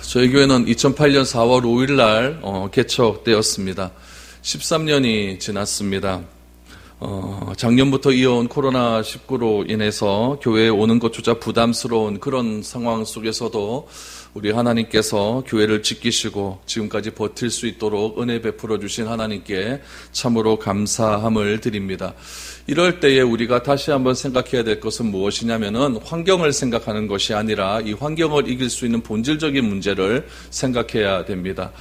저희 교회는 2008년 4월 5일 날 개척되었습니다. 13년이 지났습니다. 작년부터 이어온 코로나19로 인해서 교회에 오는 것조차 부담스러운 그런 상황 속에서도 우리 하나님께서 교회를 지키시고 지금까지 버틸 수 있도록 은혜 베풀어 주신 하나님께 참으로 감사함을 드립니다. 이럴 때에 우리가 다시 한번 생각해야 될 것은 무엇이냐면은 환경을 생각하는 것이 아니라 이 환경을 이길 수 있는 본질적인 문제를 생각해야 됩니다.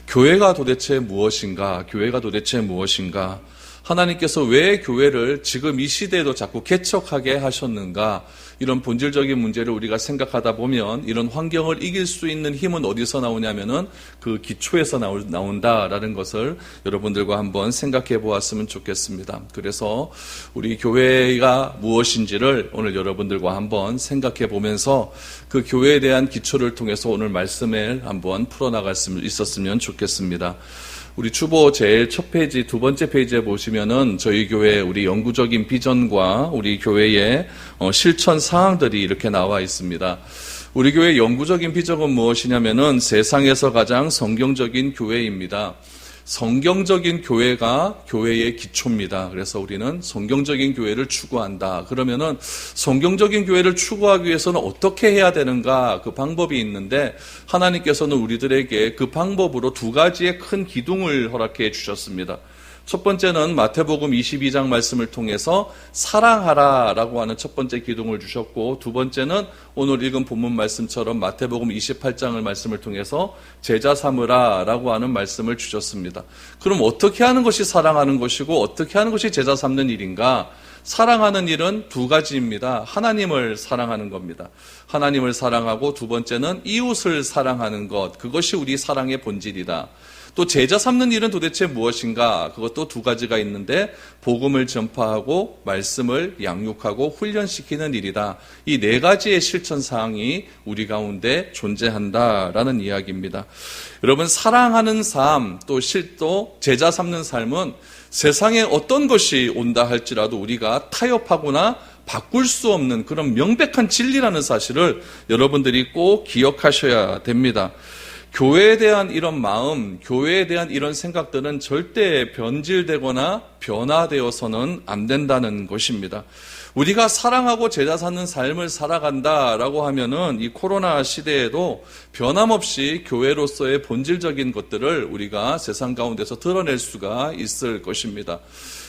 교회가 도대체 무엇인가? 교회가 도대체 무엇인가? 하나님께서 왜 교회를 지금 이 시대에도 자꾸 개척하게 하셨는가? 이런 본질적인 문제를 우리가 생각하다 보면 이런 환경을 이길 수 있는 힘은 어디서 나오냐면은 그 기초에서 나온다라는 것을 여러분들과 한번 생각해 보았으면 좋겠습니다. 그래서 우리 교회가 무엇인지를 오늘 여러분들과 한번 생각해 보면서 그 교회에 대한 기초를 통해서 오늘 말씀을 한번 풀어나갈 수 있었으면 좋겠습니다. 우리 주보 제일 첫 페이지, 두 번째 페이지에 보시면은 저희 교회 우리 영구적인 비전과 우리 교회의 실천 사항들이 이렇게 나와 있습니다. 우리 교회 영구적인 비전은 무엇이냐면은 세상에서 가장 성경적인 교회입니다. 성경적인 교회가 교회의 기초입니다. 그래서 우리는 성경적인 교회를 추구한다. 그러면은 성경적인 교회를 추구하기 위해서는 어떻게 해야 되는가? 그 방법이 있는데 하나님께서는 우리들에게 그 방법으로 두 가지의 큰 기둥을 허락해 주셨습니다. 첫 번째는 마태복음 22장 말씀을 통해서 사랑하라라고 하는 첫 번째 기둥을 주셨고, 두 번째는 오늘 읽은 본문 말씀처럼 마태복음 28장을 말씀을 통해서 제자 삼으라라고 하는 말씀을 주셨습니다. 그럼 어떻게 하는 것이 사랑하는 것이고 어떻게 하는 것이 제자 삼는 일인가? 사랑하는 일은 두 가지입니다. 하나님을 사랑하는 겁니다. 하나님을 사랑하고 두 번째는 이웃을 사랑하는 것, 그것이 우리 사랑의 본질이다. 또 제자 삼는 일은 도대체 무엇인가? 그것도 두 가지가 있는데 복음을 전파하고 말씀을 양육하고 훈련시키는 일이다. 이 네 가지의 실천 사항이 우리 가운데 존재한다라는 이야기입니다. 여러분, 사랑하는 삶, 또 제자 삼는 삶은 세상에 어떤 것이 온다 할지라도 우리가 타협하거나 바꿀 수 없는 그런 명백한 진리라는 사실을 여러분들이 꼭 기억하셔야 됩니다. 교회에 대한 이런 마음, 교회에 대한 이런 생각들은 절대 변질되거나 변화되어서는 안 된다는 것입니다. 우리가 사랑하고 제자 삼는 삶을 살아간다라고 하면은 이 코로나 시대에도 변함없이 교회로서의 본질적인 것들을 우리가 세상 가운데서 드러낼 수가 있을 것입니다.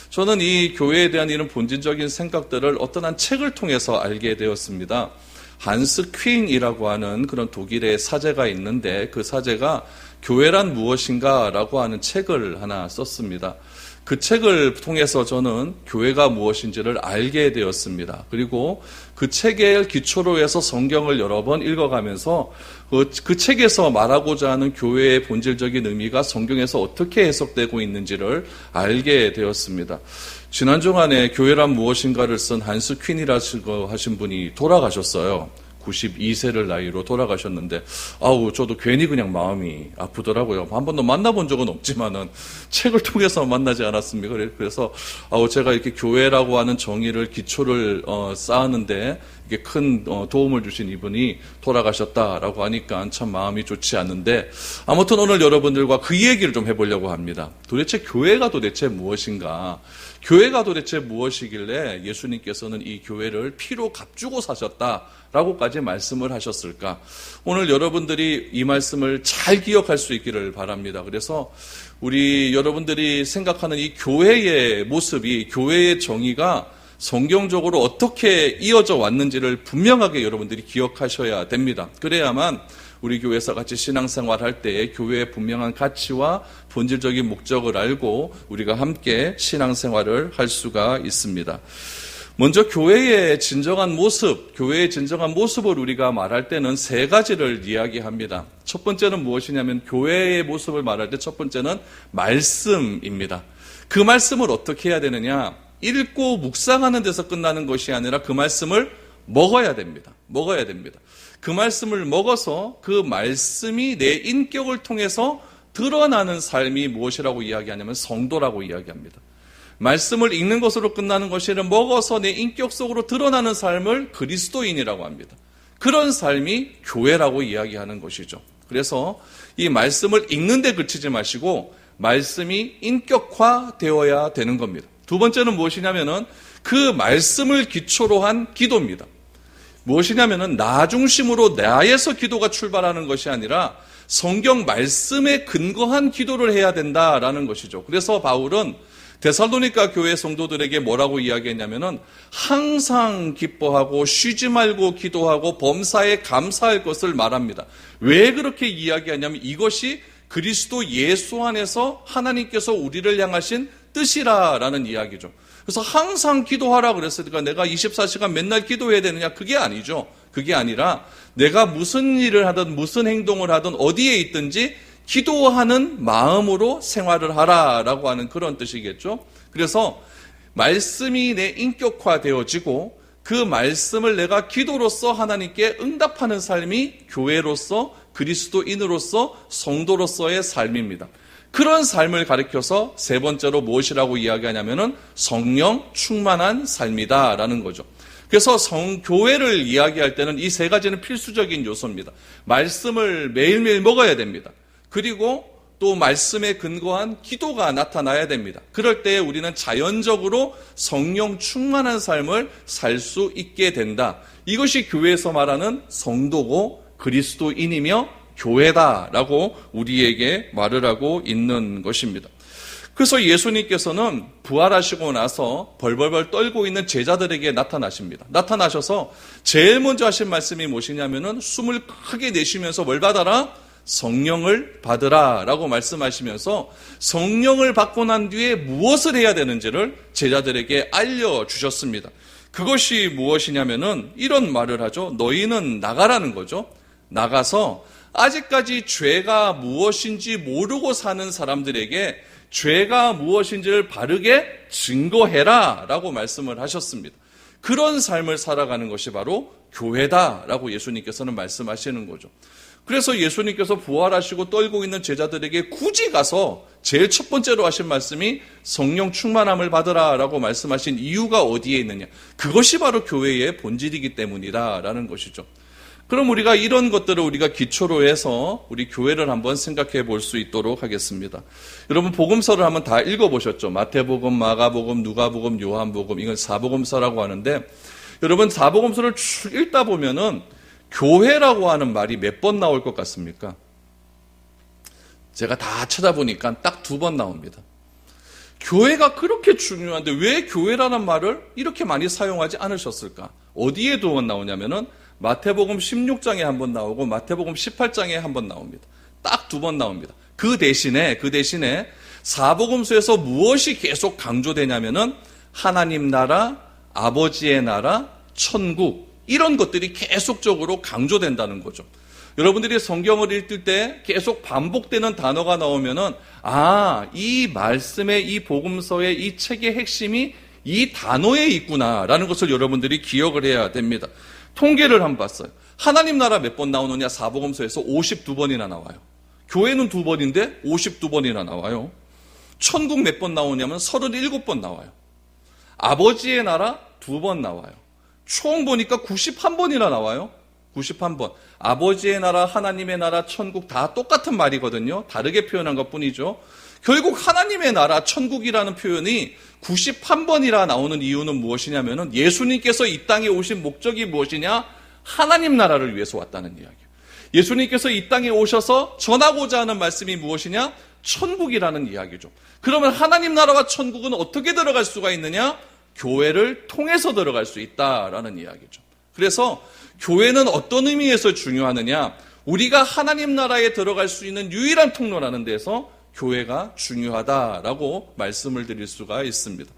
저는 이 교회에 대한 이런 본질적인 생각들을 어떤 한 책을 통해서 알게 되었습니다. 한스 퀸이라고 하는 그런 독일의 사제가 있는데 그 사제가 교회란 무엇인가 라고 하는 책을 하나 썼습니다. 그 책을 통해서 저는 교회가 무엇인지를 알게 되었습니다. 그리고 그 책을 기초로 해서 성경을 여러 번 읽어가면서 그 책에서 말하고자 하는 교회의 본질적인 의미가 성경에서 어떻게 해석되고 있는지를 알게 되었습니다. 지난 주간에 교회란 무엇인가를 쓴 한스 퀸이라고 하신 분이 돌아가셨어요. 92세를 나이로 돌아가셨는데, 저도 괜히 그냥 마음이 아프더라고요. 한 번도 만나본 적은 없지만은 책을 통해서 만나지 않았습니까? 그래서 제가 이렇게 교회라고 하는 정의를 기초를 쌓았는데 이게 큰 도움을 주신 이분이 돌아가셨다라고 하니까 참 마음이 좋지 않은데, 아무튼 오늘 여러분들과 그 얘기를 좀 해보려고 합니다. 도대체 교회가 도대체 무엇인가? 교회가 도대체 무엇이길래 예수님께서는 이 교회를 피로 값주고 사셨다라고까지 말씀을 하셨을까? 오늘 여러분들이 이 말씀을 잘 기억할 수 있기를 바랍니다. 그래서 우리 여러분들이 생각하는 이 교회의 모습이, 교회의 정의가 성경적으로 어떻게 이어져 왔는지를 분명하게 여러분들이 기억하셔야 됩니다. 그래야만 우리 교회에서 같이 신앙생활할 때에 교회의 분명한 가치와 본질적인 목적을 알고 우리가 함께 신앙생활을 할 수가 있습니다. 먼저 교회의 진정한 모습, 교회의 진정한 모습을 우리가 말할 때는 세 가지를 이야기합니다. 첫 번째는 무엇이냐면 교회의 모습을 말할 때 첫 번째는 말씀입니다. 그 말씀을 어떻게 해야 되느냐? 읽고 묵상하는 데서 끝나는 것이 아니라 그 말씀을 먹어야 됩니다. 먹어야 됩니다. 그 말씀을 먹어서 그 말씀이 내 인격을 통해서 드러나는 삶이 무엇이라고 이야기하냐면 성도라고 이야기합니다. 말씀을 읽는 것으로 끝나는 것이 아니라 먹어서 내 인격 속으로 드러나는 삶을 그리스도인이라고 합니다. 그런 삶이 교회라고 이야기하는 것이죠. 그래서 이 말씀을 읽는 데 그치지 마시고 말씀이 인격화되어야 되는 겁니다. 두 번째는 무엇이냐면은 그 말씀을 기초로 한 기도입니다. 무엇이냐면은 나 중심으로 나에서 기도가 출발하는 것이 아니라 성경 말씀에 근거한 기도를 해야 된다라는 것이죠. 그래서 바울은 데살로니가 교회 성도들에게 뭐라고 이야기했냐면은 항상 기뻐하고 쉬지 말고 기도하고 범사에 감사할 것을 말합니다. 왜 그렇게 이야기하냐면 이것이 그리스도 예수 안에서 하나님께서 우리를 향하신 뜻이라라는 이야기죠. 그래서 항상 기도하라 그랬으니까 내가 24시간 맨날 기도해야 되느냐? 그게 아니죠. 그게 아니라 내가 무슨 일을 하든 무슨 행동을 하든 어디에 있든지 기도하는 마음으로 생활을 하라라고 하는 그런 뜻이겠죠. 그래서 말씀이 내 인격화되어지고 그 말씀을 내가 기도로서 하나님께 응답하는 삶이 교회로서 그리스도인으로서 성도로서의 삶입니다. 그런 삶을 가리켜서 세 번째로 무엇이라고 이야기하냐면은 성령 충만한 삶이다라는 거죠. 그래서 교회를 이야기할 때는 이 세 가지는 필수적인 요소입니다. 말씀을 매일매일 먹어야 됩니다. 그리고 또 말씀에 근거한 기도가 나타나야 됩니다. 그럴 때 우리는 자연적으로 성령 충만한 삶을 살 수 있게 된다. 이것이 교회에서 말하는 성도고 그리스도인이며 교회다라고 우리에게 말을 하고 있는 것입니다. 그래서 예수님께서는 부활하시고 나서 벌벌벌 떨고 있는 제자들에게 나타나십니다. 나타나셔서 제일 먼저 하신 말씀이 무엇이냐면은 숨을 크게 내쉬면서 뭘 받아라? 성령을 받으라 라고 말씀하시면서 성령을 받고 난 뒤에 무엇을 해야 되는지를 제자들에게 알려주셨습니다. 그것이 무엇이냐면은 이런 말을 하죠. 너희는 나가라는 거죠. 나가서 아직까지 죄가 무엇인지 모르고 사는 사람들에게 죄가 무엇인지를 바르게 증거해라 라고 말씀을 하셨습니다. 그런 삶을 살아가는 것이 바로 교회다라고 예수님께서는 말씀하시는 거죠. 그래서 예수님께서 부활하시고 떨고 있는 제자들에게 굳이 가서 제일 첫 번째로 하신 말씀이 성령 충만함을 받으라라고 말씀하신 이유가 어디에 있느냐. 그것이 바로 교회의 본질이기 때문이다라는 것이죠. 그럼 우리가 이런 것들을 우리가 기초로 해서 우리 교회를 한번 생각해 볼 수 있도록 하겠습니다. 여러분 복음서를 한번 다 읽어보셨죠? 마태복음, 마가복음, 누가복음, 요한복음, 이건 사복음서라고 하는데 여러분 사복음서를 쭉 읽다 보면은 교회라고 하는 말이 몇 번 나올 것 같습니까? 제가 다 찾아보니까 딱 2번 나옵니다. 교회가 그렇게 중요한데 왜 교회라는 말을 이렇게 많이 사용하지 않으셨을까? 어디에 2번 나오냐면은 마태복음 16장에 한 번 나오고 마태복음 18장에 한 번 나옵니다. 딱 2번 나옵니다. 그 대신에 사복음서에서 무엇이 계속 강조되냐면은 하나님 나라, 아버지의 나라, 천국 이런 것들이 계속적으로 강조된다는 거죠. 여러분들이 성경을 읽을 때 계속 반복되는 단어가 나오면은 이 말씀의 이 복음서의 이 책의 핵심이 이 단어에 있구나라는 것을 여러분들이 기억을 해야 됩니다. 통계를 한번 봤어요. 하나님 나라 몇 번 나오느냐 사복음서에서 52번이나 나와요. 교회는 2번인데 52번이나 나와요. 천국 몇 번 나오냐면 37번 나와요. 아버지의 나라 2번 나와요. 총 보니까 91번이나 나와요. 91번. 아버지의 나라, 하나님의 나라, 천국 다 똑같은 말이거든요. 다르게 표현한 것뿐이죠. 결국 하나님의 나라, 천국이라는 표현이 91번이라 나오는 이유는 무엇이냐면은 예수님께서 이 땅에 오신 목적이 무엇이냐? 하나님 나라를 위해서 왔다는 이야기예요. 예수님께서 이 땅에 오셔서 전하고자 하는 말씀이 무엇이냐? 천국이라는 이야기죠. 그러면 하나님 나라와 천국은 어떻게 들어갈 수가 있느냐? 교회를 통해서 들어갈 수 있다라는 이야기죠. 그래서 교회는 어떤 의미에서 중요하느냐? 우리가 하나님 나라에 들어갈 수 있는 유일한 통로라는 데서 교회가 중요하다라고 말씀을 드릴 수가 있습니다.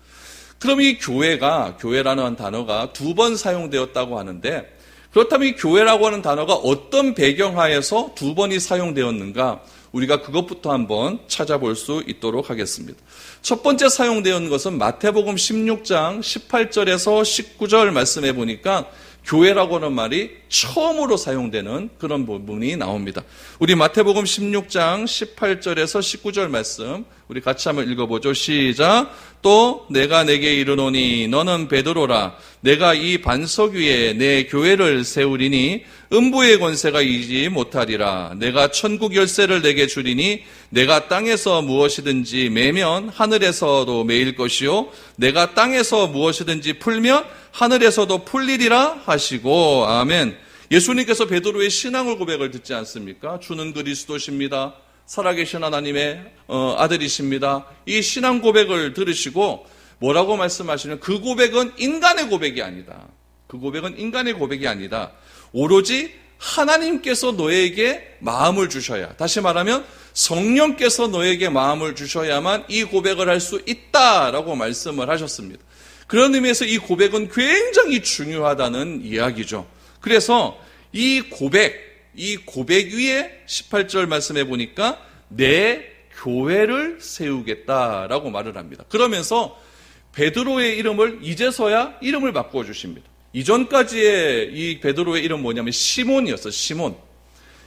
그럼 이 교회라는 단어가 2번 사용되었다고 하는데 그렇다면 이 교회라고 하는 단어가 어떤 배경하에서 2번이 사용되었는가? 우리가 그것부터 한번 찾아볼 수 있도록 하겠습니다. 첫 번째 사용되는 것은 마태복음 16장 18절에서 19절 말씀해 보니까 교회라고 하는 말이 처음으로 사용되는 그런 부분이 나옵니다. 우리 마태복음 16장 18절에서 19절 말씀 우리 같이 한번 읽어보죠. 시작. 또 내가 내게 이르노니 너는 베드로라. 내가 이 반석 위에 내 교회를 세우리니 음부의 권세가 이기지 못하리라. 내가 천국 열쇠를 내게 주리니 내가 땅에서 무엇이든지 매면 하늘에서도 매일 것이요 내가 땅에서 무엇이든지 풀면 하늘에서도 풀리리라 하시고. 아멘. 예수님께서 베드로의 신앙을 고백을 듣지 않습니까? 주는 그리스도십니다. 살아계신 하나님의 아들이십니다. 이 신앙 고백을 들으시고 뭐라고 말씀하시냐면 그 고백은 인간의 고백이 아니다. 그 고백은 인간의 고백이 아니다. 오로지 하나님께서 너에게 마음을 주셔야, 다시 말하면 성령께서 너에게 마음을 주셔야만 이 고백을 할 수 있다라고 말씀을 하셨습니다. 그런 의미에서 이 고백은 굉장히 중요하다는 이야기죠. 그래서 이 고백 위에 18절 말씀해 보니까 내 교회를 세우겠다라고 말을 합니다. 그러면서 베드로의 이름을 이제서야 이름을 바꾸어 주십니다. 이전까지의 이 베드로의 이름 뭐냐면 시몬이었어요.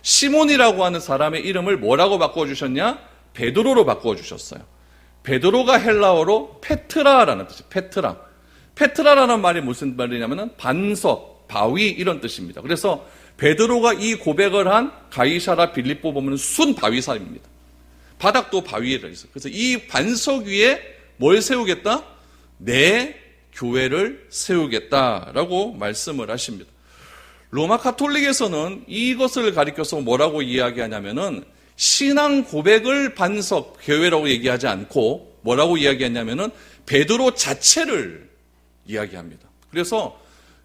시몬이라고 하는 사람의 이름을 뭐라고 바꾸어 주셨냐? 베드로로 바꾸어 주셨어요. 베드로가 헬라어로 페트라라는 뜻이에요. 페트라라는 말이 무슨 말이냐면은 반석, 바위 이런 뜻입니다. 그래서 베드로가 이 고백을 한 가이사라 빌립보 보면 순 바위사입니다. 바닥도 바위를 있어요. 그래서 이 반석 위에 뭘 세우겠다? 내 교회를 세우겠다라고 말씀을 하십니다. 로마 가톨릭에서는 이것을 가리켜서 뭐라고 이야기하냐면은 신앙 고백을 반석, 교회라고 얘기하지 않고 뭐라고 이야기하냐면은 베드로 자체를 이야기합니다. 그래서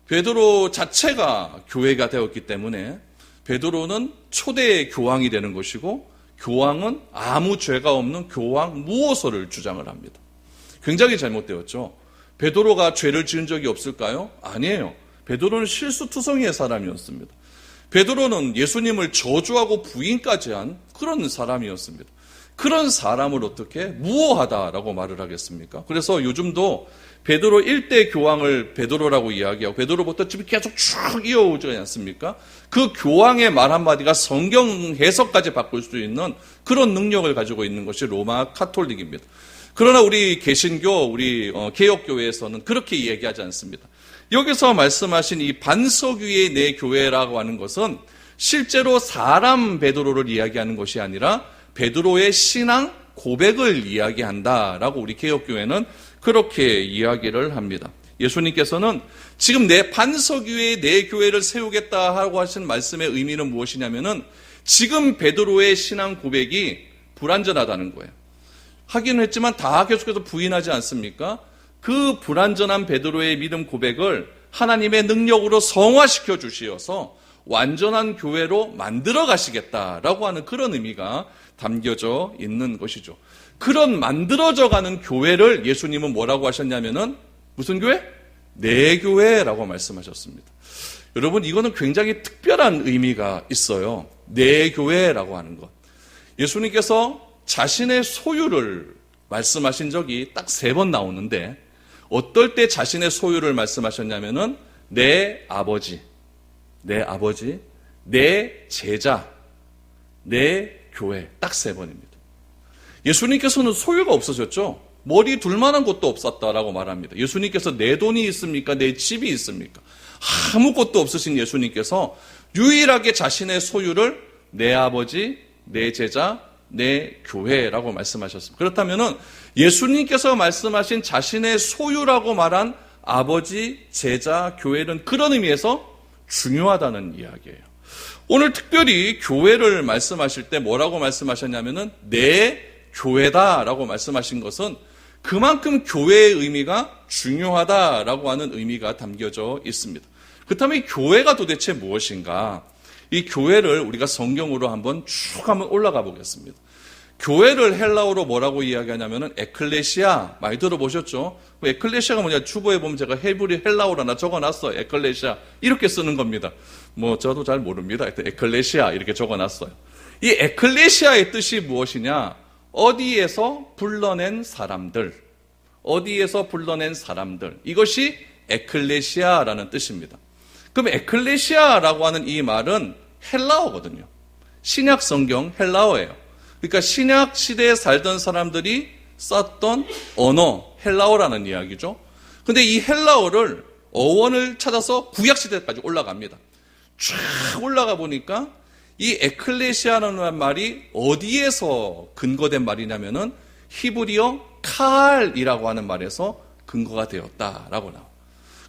베드로 자체가 교회가 되었기 때문에 베드로는 초대 교황이 되는 것이고 교황은 아무 죄가 없는 교황 무호소를 주장을 합니다. 굉장히 잘못되었죠. 베드로가 죄를 지은 적이 없을까요? 아니에요. 베드로는 실수투성이의 사람이었습니다. 베드로는 예수님을 저주하고 부인까지 한 그런 사람이었습니다. 그런 사람을 어떻게 무호하다라고 말을 하겠습니까? 그래서 요즘도 베드로 1대 교황을 베드로라고 이야기하고 베드로부터 지금 계속 쭉 이어오지 않습니까? 그 교황의 말 한마디가 성경 해석까지 바꿀 수 있는 그런 능력을 가지고 있는 것이 로마 카톨릭입니다. 그러나 우리 개신교, 우리 개혁교회에서는 그렇게 얘기하지 않습니다. 여기서 말씀하신 이 반석 위에 내 교회라고 하는 것은 실제로 사람 베드로를 이야기하는 것이 아니라 베드로의 신앙 고백을 이야기한다라고 우리 개혁교회는 그렇게 이야기를 합니다. 예수님께서는 지금 내 반석 위에 내 교회를 세우겠다 하고 하신 말씀의 의미는 무엇이냐면은 지금 베드로의 신앙 고백이 불완전하다는 거예요. 하기는 했지만 다 계속해서 부인하지 않습니까? 그 불완전한 베드로의 믿음 고백을 하나님의 능력으로 성화시켜 주시어서 완전한 교회로 만들어 가시겠다라고 하는 그런 의미가 담겨져 있는 것이죠. 그런 만들어져 가는 교회를 예수님은 뭐라고 하셨냐면은 무슨 교회? 내 교회라고 말씀하셨습니다. 여러분, 이거는 굉장히 특별한 의미가 있어요. 내 교회라고 하는 것. 예수님께서 자신의 소유를 말씀하신 적이 딱 3번 나오는데 어떨 때 자신의 소유를 말씀하셨냐면은 내 아버지, 내 제자, 내 교회 딱 3번입니다. 예수님께서는 소유가 없으셨죠. 머리 둘만한 곳도 없었다라고 말합니다. 예수님께서 내 돈이 있습니까? 내 집이 있습니까? 아무것도 없으신 예수님께서 유일하게 자신의 소유를 내 아버지, 내 제자, 내 교회라고 말씀하셨습니다. 그렇다면 예수님께서 말씀하신 자신의 소유라고 말한 아버지, 제자, 교회는 그런 의미에서 중요하다는 이야기예요. 오늘 특별히 교회를 말씀하실 때 뭐라고 말씀하셨냐면은 내 교회다라고 말씀하신 것은 그만큼 교회의 의미가 중요하다라고 하는 의미가 담겨져 있습니다. 그렇다면 이 교회가 도대체 무엇인가? 이 교회를 우리가 성경으로 한번 쭉 한번 올라가 보겠습니다. 교회를 헬라어로 뭐라고 이야기하냐면은 에클레시아, 많이 들어보셨죠? 에클레시아가 뭐냐? 주보에 보면 제가 헤브리 헬라어로 하나 적어놨어요. 에클레시아 이렇게 쓰는 겁니다. 저도 잘 모릅니다. 에클레시아 이렇게 적어놨어요. 이 에클레시아의 뜻이 무엇이냐? 어디에서 불러낸 사람들, 이것이 에클레시아라는 뜻입니다. 그럼 에클레시아라고 하는 이 말은 헬라어거든요. 신약 성경 헬라어예요. 그러니까 신약 시대에 살던 사람들이 썼던 언어, 헬라어라는 이야기죠. 근데 이 헬라어를 어원을 찾아서 구약 시대까지 올라갑니다. 쫙 올라가 보니까 이 에클레시아라는 말이 어디에서 근거된 말이냐면은 히브리어 칼이라고 하는 말에서 근거가 되었다라고 나와요.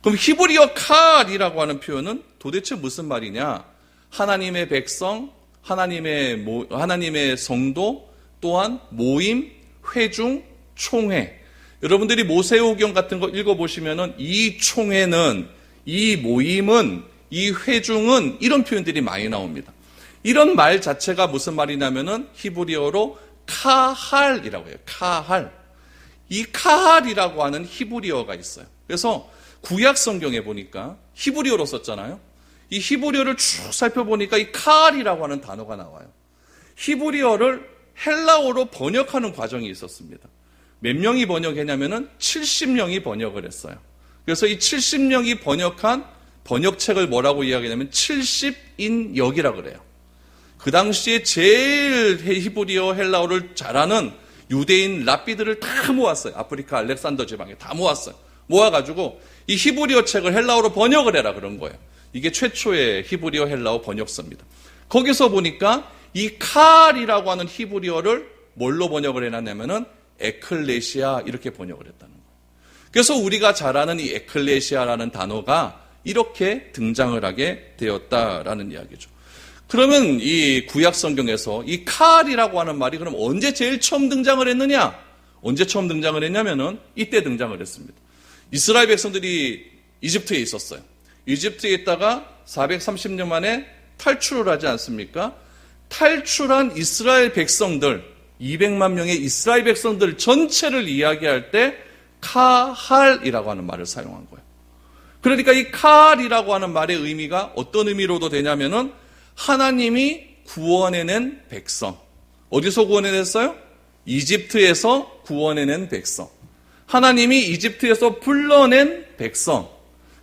그럼 히브리어 칼이라고 하는 표현은 도대체 무슨 말이냐? 하나님의 백성, 하나님의 성도, 또한 모임, 회중, 총회. 여러분들이 모세오경 같은 거 읽어보시면은 이 총회는, 이 모임은, 이 회중은 이런 표현들이 많이 나옵니다. 이런 말 자체가 무슨 말이냐면은 히브리어로 카할이라고 해요. 카할. 이 카할이라고 하는 히브리어가 있어요. 그래서 구약 성경에 보니까 히브리어로 썼잖아요. 이 히브리어를 쭉 살펴보니까 이 카할이라고 하는 단어가 나와요. 히브리어를 헬라어로 번역하는 과정이 있었습니다. 몇 명이 번역했냐면은 70명이 번역을 했어요. 그래서 이 70명이 번역한 번역책을 뭐라고 이야기하냐면 70인역이라고 그래요. 그 당시에 제일 히브리어 헬라어를 잘하는 유대인 랍비들을 다 모았어요. 아프리카 알렉산더 지방에 다 모았어요. 모아가지고 이 히브리어 책을 헬라어로 번역을 해라 그런 거예요. 이게 최초의 히브리어 헬라어 번역서입니다. 거기서 보니까 이 칼이라고 하는 히브리어를 뭘로 번역을 해놨냐면은 에클레시아 이렇게 번역을 했다는 거예요. 그래서 우리가 잘 아는 이 에클레시아라는 단어가 이렇게 등장을 하게 되었다라는 이야기죠. 그러면 이 구약 성경에서 이 칼이라고 하는 말이 그럼 언제 제일 처음 등장을 했느냐? 언제 처음 등장을 했냐면은 이때 등장을 했습니다. 이스라엘 백성들이 이집트에 있었어요. 이집트에 있다가 430년 만에 탈출을 하지 않습니까? 탈출한 이스라엘 백성들, 200만 명의 이스라엘 백성들 전체를 이야기할 때 카할이라고 하는 말을 사용한 거예요. 그러니까 이 카할이라고 하는 말의 의미가 어떤 의미로도 되냐면은 하나님이 구원해낸 백성. 어디서 구원해냈어요? 이집트에서 구원해낸 백성. 하나님이 이집트에서 불러낸 백성.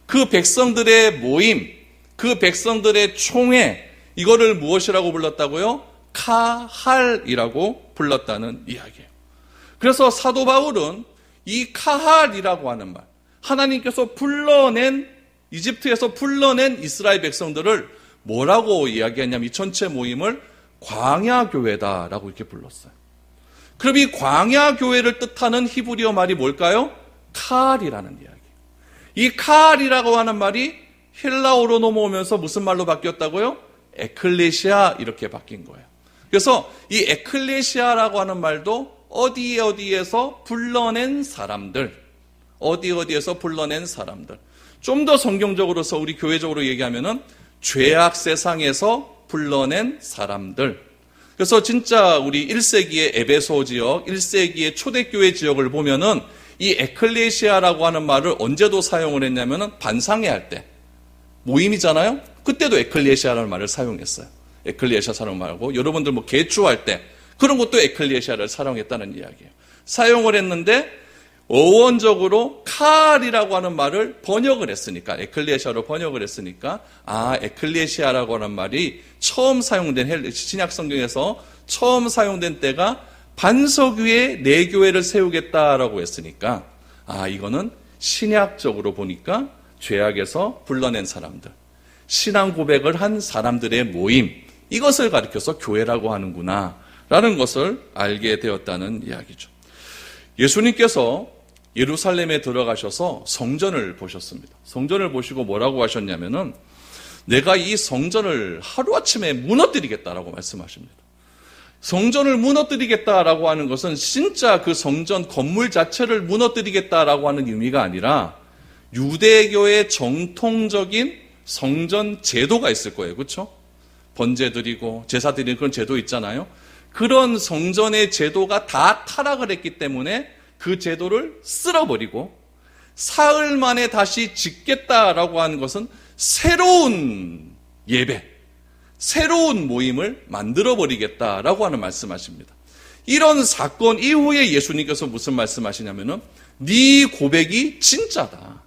그 백성들의 모임, 그 백성들의 총회, 이거를 무엇이라고 불렀다고요? 카할이라고 불렀다는 이야기예요. 그래서 사도 바울은 이 카할이라고 하는 말, 하나님께서 이집트에서 불러낸 이스라엘 백성들을 뭐라고 이야기했냐면 이 전체 모임을 광야교회다라고 이렇게 불렀어요. 그럼 이 광야교회를 뜻하는 히브리어 말이 뭘까요? 칼이라는 이야기예요. 이 칼이라고 하는 말이 헬라어로 넘어오면서 무슨 말로 바뀌었다고요? 에클레시아 이렇게 바뀐 거예요. 그래서 이 에클레시아라고 하는 말도 어디에서 불러낸 사람들, 어디에서 불러낸 사람들. 좀 더 성경적으로서 우리 교회적으로 얘기하면은 죄악 세상에서 불러낸 사람들. 그래서 진짜 우리 1세기의 에베소 지역, 1세기의 초대교회 지역을 보면은 이 에클레시아라고 하는 말을 언제도 사용을 했냐면은 반상회 할 때. 모임이잖아요? 그때도 에클레시아라는 말을 사용했어요. 에클레시아 사용 말고 여러분들 뭐 개주할 때 그런 것도 에클레시아를 사용했다는 이야기예요. 사용을 했는데 어원적으로 칼이라고 하는 말을 번역을 했으니까 에클레시아로 번역을 했으니까 에클레시아라고 하는 말이 처음 사용된 신약 성경에서 처음 사용된 때가 반석 위에 내 교회를 세우겠다라고 했으니까 이거는 신약적으로 보니까 죄악에서 불러낸 사람들, 신앙 고백을 한 사람들의 모임, 이것을 가리켜서 교회라고 하는구나 라는 것을 알게 되었다는 이야기죠. 예수님께서 예루살렘에 들어가셔서 성전을 보셨습니다. 성전을 보시고 뭐라고 하셨냐면은 내가 이 성전을 하루아침에 무너뜨리겠다라고 말씀하십니다. 성전을 무너뜨리겠다라고 하는 것은 진짜 그 성전 건물 자체를 무너뜨리겠다라고 하는 의미가 아니라 유대교의 정통적인 성전 제도가 있을 거예요. 그렇죠? 번제 드리고 제사 드리는 그런 제도 있잖아요. 그런 성전의 제도가 다 타락을 했기 때문에 그 제도를 쓸어버리고 사흘 만에 다시 짓겠다라고 하는 것은 새로운 예배, 새로운 모임을 만들어버리겠다라고 하는 말씀하십니다. 이런 사건 이후에 예수님께서 무슨 말씀하시냐면은 네 고백이 진짜다.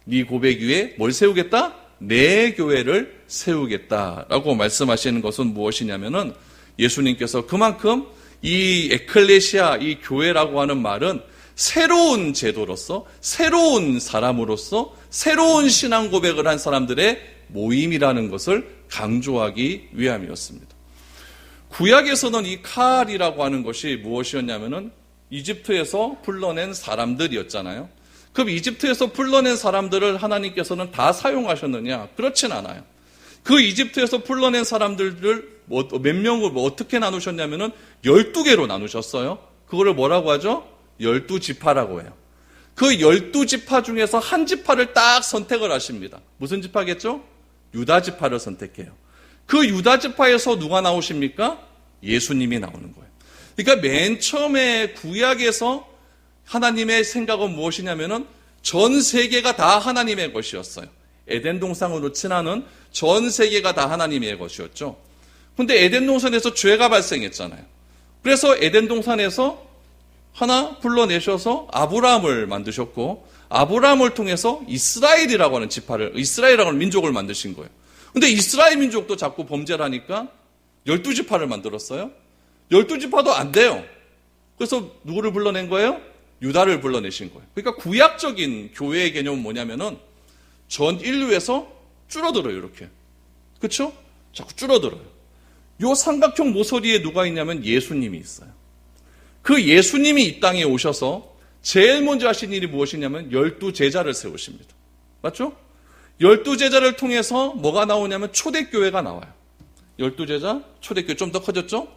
네 고백 위에 뭘 세우겠다? 내 교회를 세우겠다라고 말씀하시는 것은 무엇이냐면은 예수님께서 그만큼 이 에클레시아, 이 교회라고 하는 말은 새로운 제도로서, 새로운 사람으로서, 새로운 신앙 고백을 한 사람들의 모임이라는 것을 강조하기 위함이었습니다. 구약에서는 이 칼이라고 하는 것이 무엇이었냐면은 이집트에서 불러낸 사람들이었잖아요. 그럼 이집트에서 불러낸 사람들을 하나님께서는 다 사용하셨느냐? 그렇진 않아요. 그 이집트에서 불러낸 사람들을 몇 명을 어떻게 나누셨냐면은 12개로 나누셨어요. 그거를 뭐라고 하죠? 12지파라고 해요. 그 12지파 중에서 한 지파를 딱 선택을 하십니다. 무슨 지파겠죠? 유다지파를 선택해요. 그 유다지파에서 누가 나오십니까? 예수님이 나오는 거예요. 그러니까 맨 처음에 구약에서 하나님의 생각은 무엇이냐면은 전 세계가 다 하나님의 것이었어요. 에덴 동산으로 친하는 전 세계가 다 하나님의 것이었죠. 근데 에덴 동산에서 죄가 발생했잖아요. 그래서 에덴 동산에서 하나 불러내셔서 아브라함을 만드셨고, 아브라함을 통해서 이스라엘이라고 하는 이스라엘이라고 하는 민족을 만드신 거예요. 근데 이스라엘 민족도 자꾸 범죄를 하니까 12지파를 만들었어요. 12지파도 안 돼요. 그래서 누구를 불러낸 거예요? 유다를 불러내신 거예요. 그러니까 구약적인 교회의 개념은 뭐냐면은 전 인류에서 줄어들어요, 이렇게. 그렇죠? 자꾸 줄어들어요. 요 삼각형 모서리에 누가 있냐면 예수님이 있어요. 그 예수님이 이 땅에 오셔서 제일 먼저 하신 일이 무엇이냐면 12제자를 세우십니다. 맞죠? 12제자를 통해서 뭐가 나오냐면 초대교회가 나와요. 12제자, 초대교회 좀 더 커졌죠?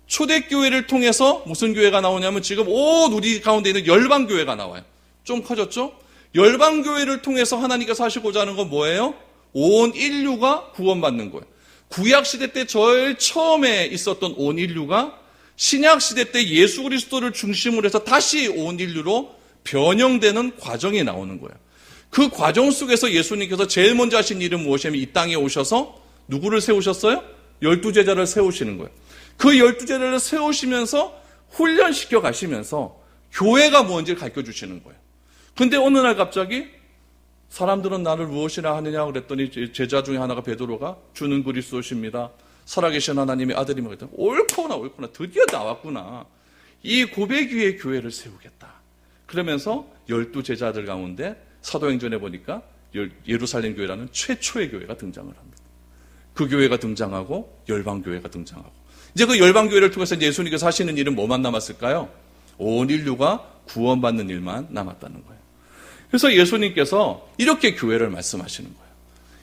초대교회를 통해서 무슨 교회가 나오냐면 지금 온 우리 가운데 있는 열방교회가 나와요. 좀 커졌죠? 열방교회를 통해서 하나님께서 하시고자 하는 건 뭐예요? 온 인류가 구원받는 거예요. 구약시대 때 제일 처음에 있었던 온 인류가 신약시대 때 예수 그리스도를 중심으로 해서 다시 온 인류로 변형되는 과정이 나오는 거예요. 그 과정 속에서 예수님께서 제일 먼저 하신 일은 무엇이냐면 이 땅에 오셔서 누구를 세우셨어요? 12제자를 세우시는 거예요. 그 12제자를 세우시면서 훈련시켜 가시면서 교회가 뭔지를 가르쳐 주시는 거예요. 근데 어느 날 갑자기 사람들은 나를 무엇이라 하느냐 그랬더니 제자 중에 하나가 베드로가 주는 그리스도십니다. 살아계신 하나님의 아들이면 그랬더니 옳구나 드디어 나왔구나. 이 고백 위에 교회를 세우겠다. 그러면서 12제자들 가운데 사도행전에 보니까 예루살렘 교회라는 최초의 교회가 등장을 합니다. 그 교회가 등장하고 열방교회가 등장하고 이제 그 열방교회를 통해서 예수님께서 하시는 일은 뭐만 남았을까요? 온 인류가 구원받는 일만 남았다는 거예요. 그래서 예수님께서 이렇게 교회를 말씀하시는 거예요.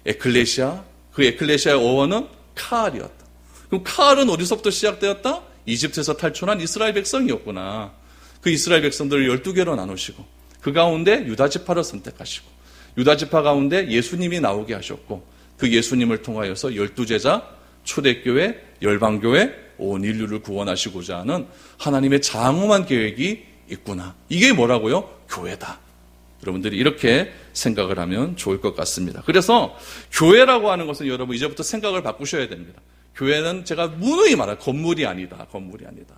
에클레시아, 그 에클레시아의 어원은 칼이었다. 그럼 칼은 어디서부터 시작되었다? 이집트에서 탈출한 이스라엘 백성이었구나. 그 이스라엘 백성들을 12개로 나누시고 그 가운데 유다지파를 선택하시고 유다지파 가운데 예수님이 나오게 하셨고 그 예수님을 통하여서 12제자, 초대교회, 열방교회, 온 인류를 구원하시고자 하는 하나님의 장엄한 계획이 있구나. 이게 뭐라고요? 교회다. 여러분들이 이렇게 생각을 하면 좋을 것 같습니다. 그래서 교회라고 하는 것은 여러분 이제부터 생각을 바꾸셔야 됩니다. 교회는 제가 무누이 말할 건물이 아니다. 건물이 아니다.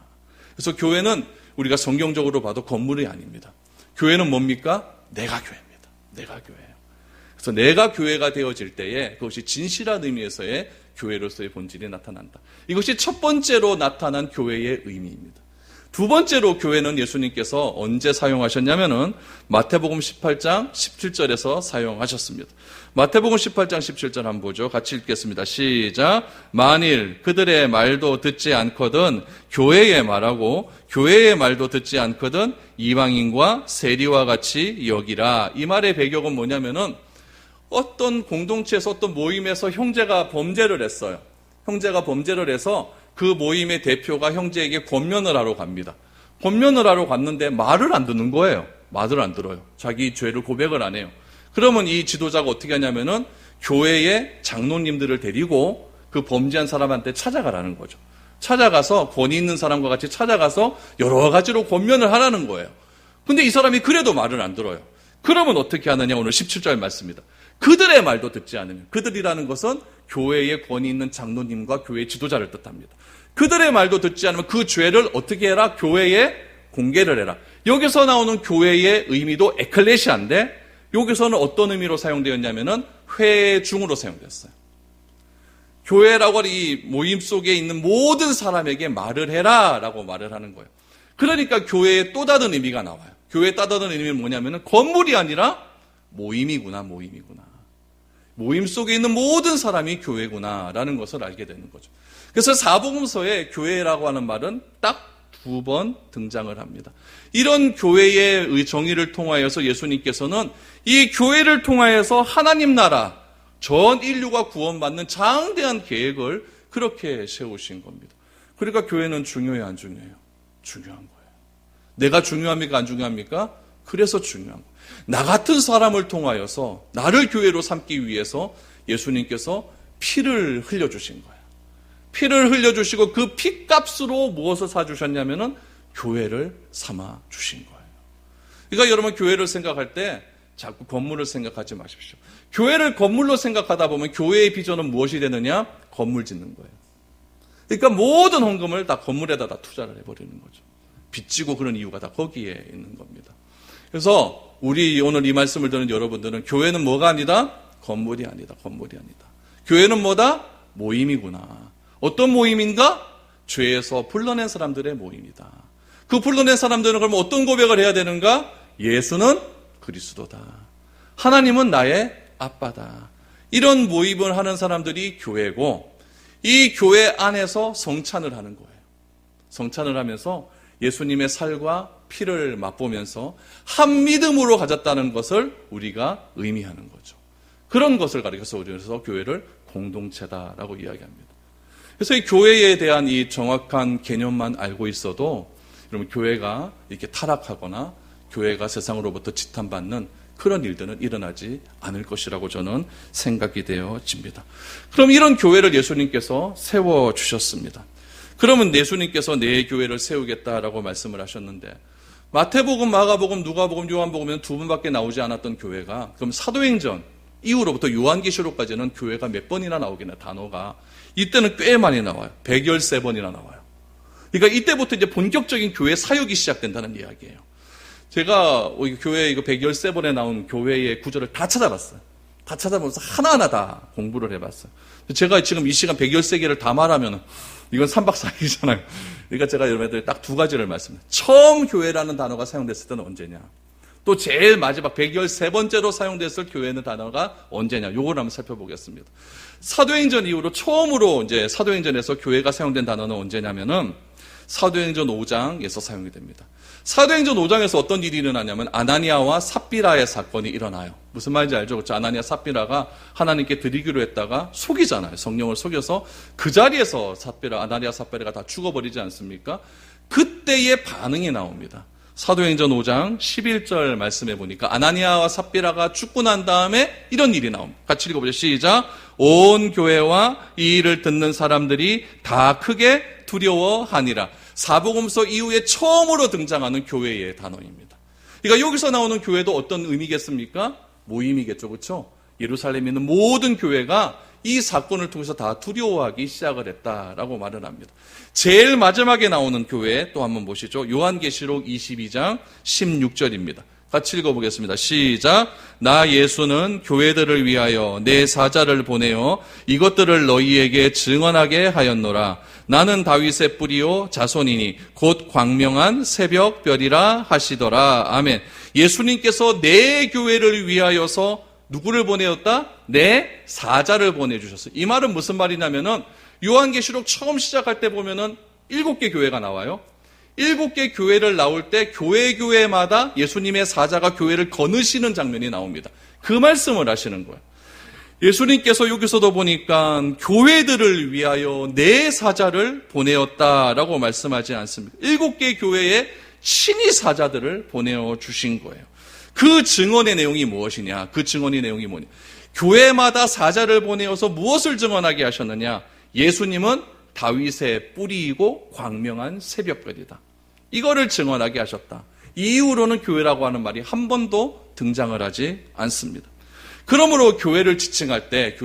그래서 교회는 우리가 성경적으로 봐도 건물이 아닙니다. 교회는 뭡니까? 내가 교회입니다. 내가 교회예요. 그래서 내가 교회가 되어질 때에 그것이 진실한 의미에서의 교회로서의 본질이 나타난다. 이것이 첫 번째로 나타난 교회의 의미입니다. 두 번째로 교회는 예수님께서 언제 사용하셨냐면은 마태복음 18장 17절에서 사용하셨습니다. 마태복음 18장 17절 한번 보죠. 같이 읽겠습니다. 시작. 만일 그들의 말도 듣지 않거든 교회의 말하고 교회의 말도 듣지 않거든 이방인과 세리와 같이 여기라. 이 말의 배경은 뭐냐면은 어떤 공동체에서 어떤 모임에서 형제가 범죄를 했어요. 형제가 범죄를 해서 그 모임의 대표가 형제에게 권면을 하러 갑니다. 권면을 하러 갔는데 말을 안 듣는 거예요. 말을 안 들어요. 자기 죄를 고백을 안 해요. 그러면 이 지도자가 어떻게 하냐면은 교회의 장로님들을 데리고 그 범죄한 사람한테 찾아가라는 거죠. 찾아가서 권위 있는 사람과 같이 찾아가서 여러 가지로 권면을 하라는 거예요. 근데 이 사람이 그래도 말을 안 들어요. 그러면 어떻게 하느냐? 오늘 17절 말씀입니다. 그들의 말도 듣지 않으면, 그들이라는 것은 교회의 권위 있는 장로님과 교회의 지도자를 뜻합니다. 그들의 말도 듣지 않으면 그 죄를 어떻게 해라? 교회에 공개를 해라. 여기서 나오는 교회의 의미도 에클레시아인데 여기서는 어떤 의미로 사용되었냐면은 회중으로 사용됐어요. 교회라고 하는 이 모임 속에 있는 모든 사람에게 말을 해라 라고 말을 하는 거예요. 그러니까 교회의 또 다른 의미가 나와요. 교회의 또 다른 의미는 뭐냐면 건물이 아니라 모임이구나. 모임 속에 있는 모든 사람이 교회구나라는 것을 알게 되는 거죠. 그래서 사복음서에 교회라고 하는 말은 딱 2번 등장을 합니다. 이런 교회의 정의를 통하여서 예수님께서는 이 교회를 통하여서 하나님 나라, 전 인류가 구원받는 장대한 계획을 그렇게 세우신 겁니다. 그러니까 교회는 중요해요, 안 중요해요? 중요한 거예요. 내가 중요합니까, 안 중요합니까? 그래서 중요한 거예요. 나 같은 사람을 통하여서 나를 교회로 삼기 위해서 예수님께서 피를 흘려주신 거예요. 피를 흘려주시고 그 피값으로 무엇을 사주셨냐면은 교회를 삼아 주신 거예요. 그러니까 여러분 교회를 생각할 때 자꾸 건물을 생각하지 마십시오. 교회를 건물로 생각하다 보면 교회의 비전은 무엇이 되느냐? 건물 짓는 거예요. 그러니까 모든 헌금을 다 건물에다 투자를 해버리는 거죠. 빚지고 그런 이유가 다 거기에 있는 겁니다. 그래서 우리 오늘 이 말씀을 듣는 여러분들은 교회는 뭐가 아니다? 건물이 아니다. 교회는 뭐다? 모임이구나. 어떤 모임인가? 죄에서 불러낸 사람들의 모임이다. 그 불러낸 사람들은 그럼 어떤 고백을 해야 되는가? 예수는 그리스도다. 하나님은 나의 아빠다. 이런 모임을 하는 사람들이 교회고, 이 교회 안에서 성찬을 하는 거예요. 성찬을 하면서 예수님의 살과 피를 맛보면서 한 믿음으로 가졌다는 것을 우리가 의미하는 거죠. 그런 것을 가리켜서 우리는 교회를 공동체다라고 이야기합니다. 그래서 이 교회에 대한 이 정확한 개념만 알고 있어도 여러분 교회가 이렇게 타락하거나 교회가 세상으로부터 지탄받는 그런 일들은 일어나지 않을 것이라고 저는 생각이 되어집니다. 그럼 이런 교회를 예수님께서 세워주셨습니다. 그러면 예수님께서 내 교회를 세우겠다라고 말씀을 하셨는데 마태복음, 마가복음, 누가복음, 요한복음에는 2번밖에 나오지 않았던 교회가 그럼 사도행전 이후로부터 요한계시록까지는 교회가 몇 번이나 나오긴 해요. 단어가. 이때는 꽤 많이 나와요. 113번이나 나와요. 그러니까 이때부터 이제 본격적인 교회 사역이 시작된다는 이야기예요. 제가 교회 이거 113번에 나온 교회의 구절을 다 찾아봤어요. 다 찾아보면서 하나하나 다 공부를 해봤어요. 제가 지금 이 시간 113개를 다 말하면 이건 3박 4일이잖아요. 그러니까 제가 여러분들 딱 2가지를 말씀드려요. 처음 교회라는 단어가 사용됐을 때는 언제냐? 또 제일 마지막 113번째로 사용됐을 교회는 단어가 언제냐? 요걸 한번 살펴보겠습니다. 사도행전 이후로 처음으로 이제 사도행전에서 교회가 사용된 단어는 언제냐면은 사도행전 5장에서 사용이 됩니다. 사도행전 5장에서 어떤 일이 일어나냐면 아나니아와 삽비라의 사건이 일어나요. 무슨 말인지 알죠? 그렇죠? 아나니아 삽비라가 하나님께 드리기로 했다가 속이잖아요. 성령을 속여서 그 자리에서 아나니아 삽비라가 다 죽어버리지 않습니까? 그때의 반응이 나옵니다. 사도행전 5장 11절 말씀해 보니까 아나니아와 삽비라가 죽고 난 다음에 이런 일이 나옵니다. 같이 읽어보죠. 시작. 온 교회와 이 일을 듣는 사람들이 다 크게 두려워하니라. 사복음서 이후에 처음으로 등장하는 교회의 단어입니다. 그러니까 여기서 나오는 교회도 어떤 의미겠습니까? 모임이겠죠. 그렇죠? 예루살렘에 있는 모든 교회가 이 사건을 통해서 다 두려워하기 시작을 했다라고 말을 합니다. 제일 마지막에 나오는 교회 또 한번 보시죠. 요한계시록 22장 16절입니다. 같이 읽어보겠습니다. 시작. 나 예수는 교회들을 위하여 내 사자를 보내어 이것들을 너희에게 증언하게 하였노라. 나는 다윗의 뿌리요 자손이니 곧 광명한 새벽별이라 하시더라. 아멘. 예수님께서 내 교회를 위하여서 누구를 보내었다? 내 사자를 보내주셨어요. 이 말은 무슨 말이냐면은 요한계시록 처음 시작할 때 보면은 7개 교회가 나와요. 7개 교회를 나올 때 교회마다 예수님의 사자가 교회를 거느시는 장면이 나옵니다. 그 말씀을 하시는 거예요. 예수님께서 여기서도 보니까 교회들을 위하여 내 사자를 보내었다라고 말씀하지 않습니다. 7개 교회에 친히 사자들을 보내어 주신 거예요. 그 증언의 내용이 무엇이냐? 그 증언의 내용이 뭐냐? 교회마다 사자를 보내어서 무엇을 증언하게 하셨느냐? 예수님은 다윗의 뿌리이고 광명한 새벽별이다. 이거를 증언하게 하셨다. 이후로는 교회라고 하는 말이 한 번도 등장을 하지 않습니다. 그러므로 교회를 지칭할 때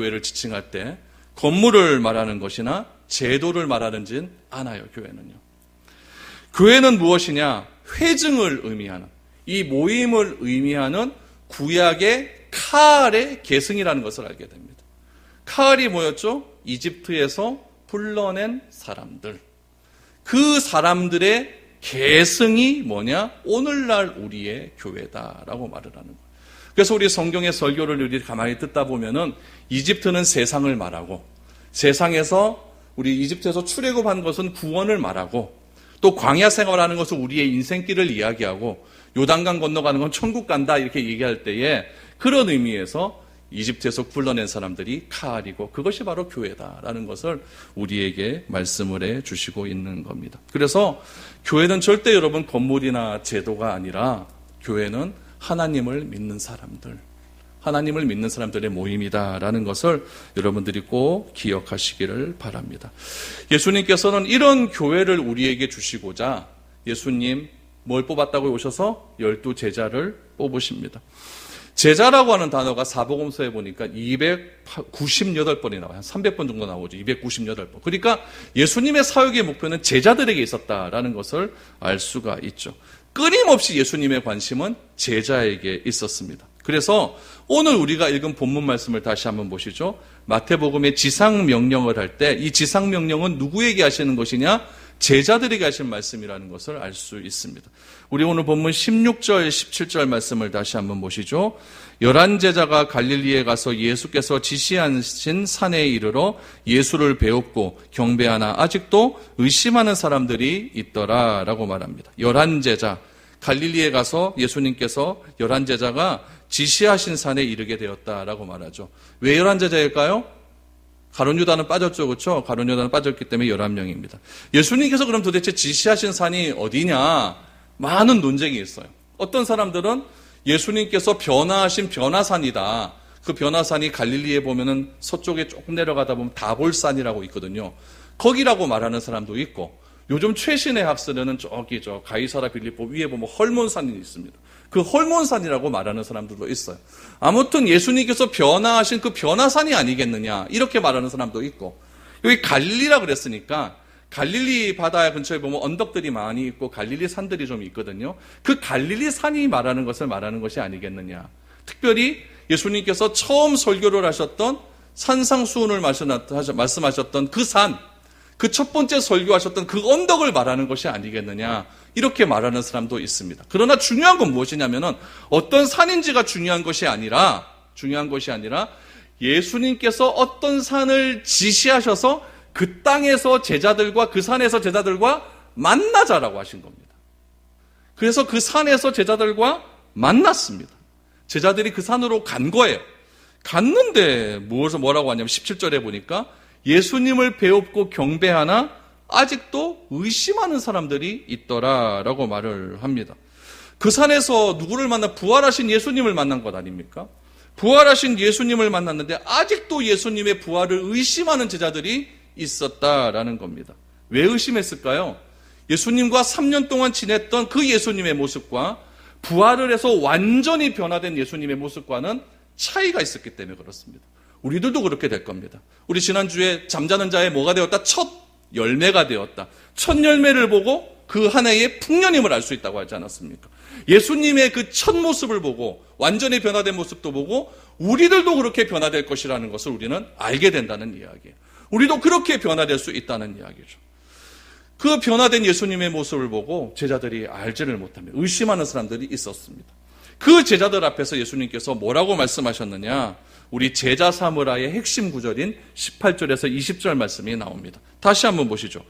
건물을 말하는 것이나 제도를 말하는지는 않아요. 교회는 무엇이냐? 회증을 의미하는, 이 모임을 의미하는 구약의 카알의 계승이라는 것을 알게 됩니다. 카알이 뭐였죠? 이집트에서 불러낸 사람들. 그 사람들의 계승이 뭐냐? 오늘날 우리의 교회다라고 말을 하는 거예요. 그래서 우리 성경의 설교를 우리 가만히 듣다 보면은 이집트는 세상을 말하고, 세상에서 우리 이집트에서 출애굽한 것은 구원을 말하고, 또 광야 생활하는 것은 우리의 인생길을 이야기하고, 요단강 건너가는 건 천국 간다 이렇게 얘기할 때에 그런 의미에서 이집트에서 불러낸 사람들이 카알이고 그것이 바로 교회다라는 것을 우리에게 말씀을 해주시고 있는 겁니다. 그래서 교회는 절대 여러분 건물이나 제도가 아니라 교회는 하나님을 믿는 사람들, 하나님을 믿는 사람들의 모임이다라는 것을 여러분들이 꼭 기억하시기를 바랍니다. 예수님께서는 이런 교회를 우리에게 주시고자 예수님 뭘 뽑았다고 오셔서 12제자를 뽑으십니다. 제자라고 하는 단어가 사복음서에 보니까 298번이 나와요. 한 300번 정도 나오죠. 298번. 그러니까 예수님의 사역의 목표는 제자들에게 있었다라는 것을 알 수가 있죠. 끊임없이 예수님의 관심은 제자에게 있었습니다. 그래서 오늘 우리가 읽은 본문 말씀을 다시 한번 보시죠. 마태복음의 지상명령을 할 때 이 지상명령은 누구에게 하시는 것이냐? 제자들에게 하신 말씀이라는 것을 알 수 있습니다. 우리 오늘 본문 16절, 17절 말씀을 다시 한번 보시죠. 11제자가 갈릴리에 가서 예수께서 지시하신 산에 이르러 예수를 배웠고 경배하나 아직도 의심하는 사람들이 있더라 라고 말합니다. 11제자, 갈릴리에 가서 예수님께서 11제자가 지시하신 산에 이르게 되었다라고 말하죠. 왜 11제자일까요? 가룟 유다는 빠졌죠. 그렇죠? 가룟 유다는 빠졌기 때문에 11명입니다. 예수님께서 그럼 도대체 지시하신 산이 어디냐? 많은 논쟁이 있어요. 어떤 사람들은 예수님께서 변화하신 변화산이다. 그 변화산이 갈릴리에 보면은 서쪽에 조금 내려가다 보면 다볼산이라고 있거든요. 거기라고 말하는 사람도 있고, 요즘 최신의 학설에는 저기 가이사라 빌립보 위에 보면 헐몬산이 있습니다. 그 헐몬산이라고 말하는 사람들도 있어요. 아무튼 예수님께서 변화하신 그 변화산이 아니겠느냐 이렇게 말하는 사람도 있고, 여기 갈릴리라 그랬으니까 갈릴리 바다 근처에 보면 언덕들이 많이 있고 갈릴리 산들이 좀 있거든요. 그 갈릴리 산이 말하는 것을 말하는 것이 아니겠느냐. 특별히 예수님께서 처음 설교를 하셨던 산상수훈을 말씀하셨던 그 산, 그 첫 번째 설교하셨던 그 언덕을 말하는 것이 아니겠느냐 이렇게 말하는 사람도 있습니다. 그러나 중요한 건 무엇이냐면은 어떤 산인지가 중요한 것이 아니라 예수님께서 어떤 산을 지시하셔서 그 땅에서 제자들과 그 산에서 제자들과 만나자라고 하신 겁니다. 그래서 그 산에서 제자들과 만났습니다. 제자들이 그 산으로 간 거예요. 갔는데 뭐라고 하냐면 17절에 보니까 예수님을 배웁고 경배하나 아직도 의심하는 사람들이 있더라라고 말을 합니다. 그 산에서 누구를 만나? 부활하신 예수님을 만난 것 아닙니까? 부활하신 예수님을 만났는데 아직도 예수님의 부활을 의심하는 제자들이 있었다라는 겁니다. 왜 의심했을까요? 예수님과 3년 동안 지냈던 그 예수님의 모습과 부활을 해서 완전히 변화된 예수님의 모습과는 차이가 있었기 때문에 그렇습니다. 우리들도 그렇게 될 겁니다. 우리 지난주에 잠자는 자의 뭐가 되었다? 첫 열매가 되었다. 첫 열매를 보고 그 한 해의 풍년임을 알 수 있다고 하지 않았습니까? 예수님의 그 첫 모습을 보고 완전히 변화된 모습도 보고 우리들도 그렇게 변화될 것이라는 것을 우리는 알게 된다는 이야기예요. 우리도 그렇게 변화될 수 있다는 이야기죠. 그 변화된 예수님의 모습을 보고 제자들이 알지를 못합니다. 의심하는 사람들이 있었습니다. 그 제자들 앞에서 예수님께서 뭐라고 말씀하셨느냐? 우리 제자 사무라의 핵심 구절인 18절에서 20절 말씀이 나옵니다. 다시 한번 보시죠.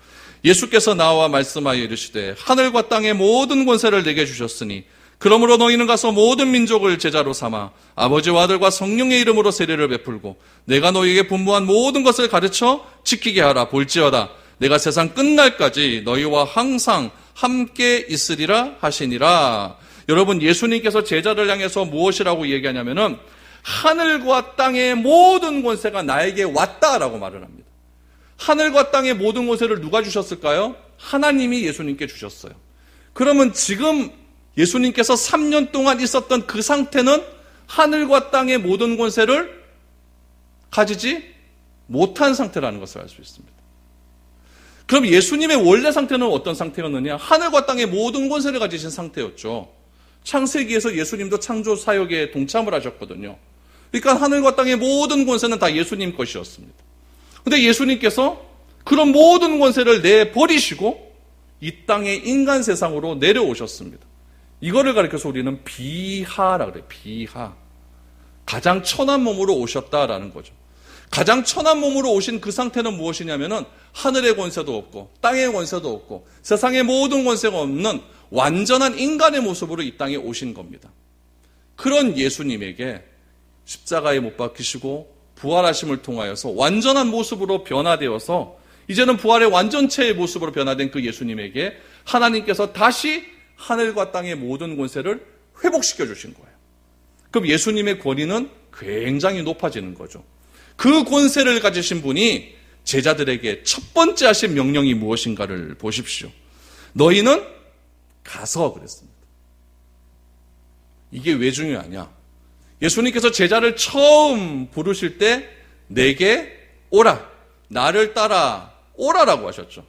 예수께서 나와 말씀하여 이르시되 하늘과 땅의 모든 권세를 내게 주셨으니 그러므로 너희는 가서 모든 민족을 제자로 삼아 아버지와 아들과 성령의 이름으로 세례를 베풀고 내가 너희에게 분부한 모든 것을 가르쳐 지키게 하라. 볼지어다 내가 세상 끝날까지 너희와 항상 함께 있으리라 하시니라. 여러분, 예수님께서 제자를 향해서 무엇이라고 얘기하냐면은 하늘과 땅의 모든 권세가 나에게 왔다라고 말을 합니다. 하늘과 땅의 모든 권세를 누가 주셨을까요? 하나님이 예수님께 주셨어요. 그러면 지금 예수님께서 3년 동안 있었던 그 상태는 하늘과 땅의 모든 권세를 가지지 못한 상태라는 것을 알 수 있습니다. 그럼 예수님의 원래 상태는 어떤 상태였느냐? 하늘과 땅의 모든 권세를 가지신 상태였죠. 창세기에서 예수님도 창조 사역에 동참을 하셨거든요. 그러니까 하늘과 땅의 모든 권세는 다 예수님 것이었습니다. 근데 예수님께서 그런 모든 권세를 내버리시고 이 땅의 인간 세상으로 내려오셨습니다. 이거를 가리켜서 우리는 비하라 그래요. 비하. 가장 천한 몸으로 오셨다라는 거죠. 가장 천한 몸으로 오신 그 상태는 무엇이냐면은 하늘의 권세도 없고 땅의 권세도 없고 세상의 모든 권세가 없는 완전한 인간의 모습으로 이 땅에 오신 겁니다. 그런 예수님에게 십자가에 못 박히시고 부활하심을 통하여서 완전한 모습으로 변화되어서 이제는 부활의 완전체의 모습으로 변화된 그 예수님에게 하나님께서 다시 하늘과 땅의 모든 권세를 회복시켜 주신 거예요. 그럼 예수님의 권위는 굉장히 높아지는 거죠. 그 권세를 가지신 분이 제자들에게 첫 번째 하신 명령이 무엇인가를 보십시오. 너희는 가서 그랬습니다. 이게 왜 중요하냐? 예수님께서 제자를 처음 부르실 때 내게 오라, 나를 따라 오라라고 하셨죠.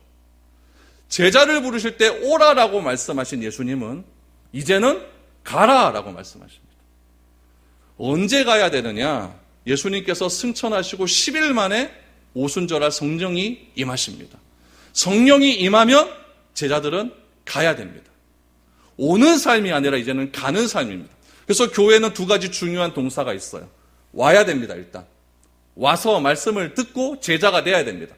제자를 부르실 때 오라라고 말씀하신 예수님은 이제는 가라라고 말씀하십니다. 언제 가야 되느냐? 예수님께서 승천하시고 10일 만에 오순절날 성령이 임하십니다. 성령이 임하면 제자들은 가야 됩니다. 오는 삶이 아니라 이제는 가는 삶입니다. 그래서 교회는 두 가지 중요한 동사가 있어요. 와야 됩니다, 일단. 와서 말씀을 듣고 제자가 돼야 됩니다.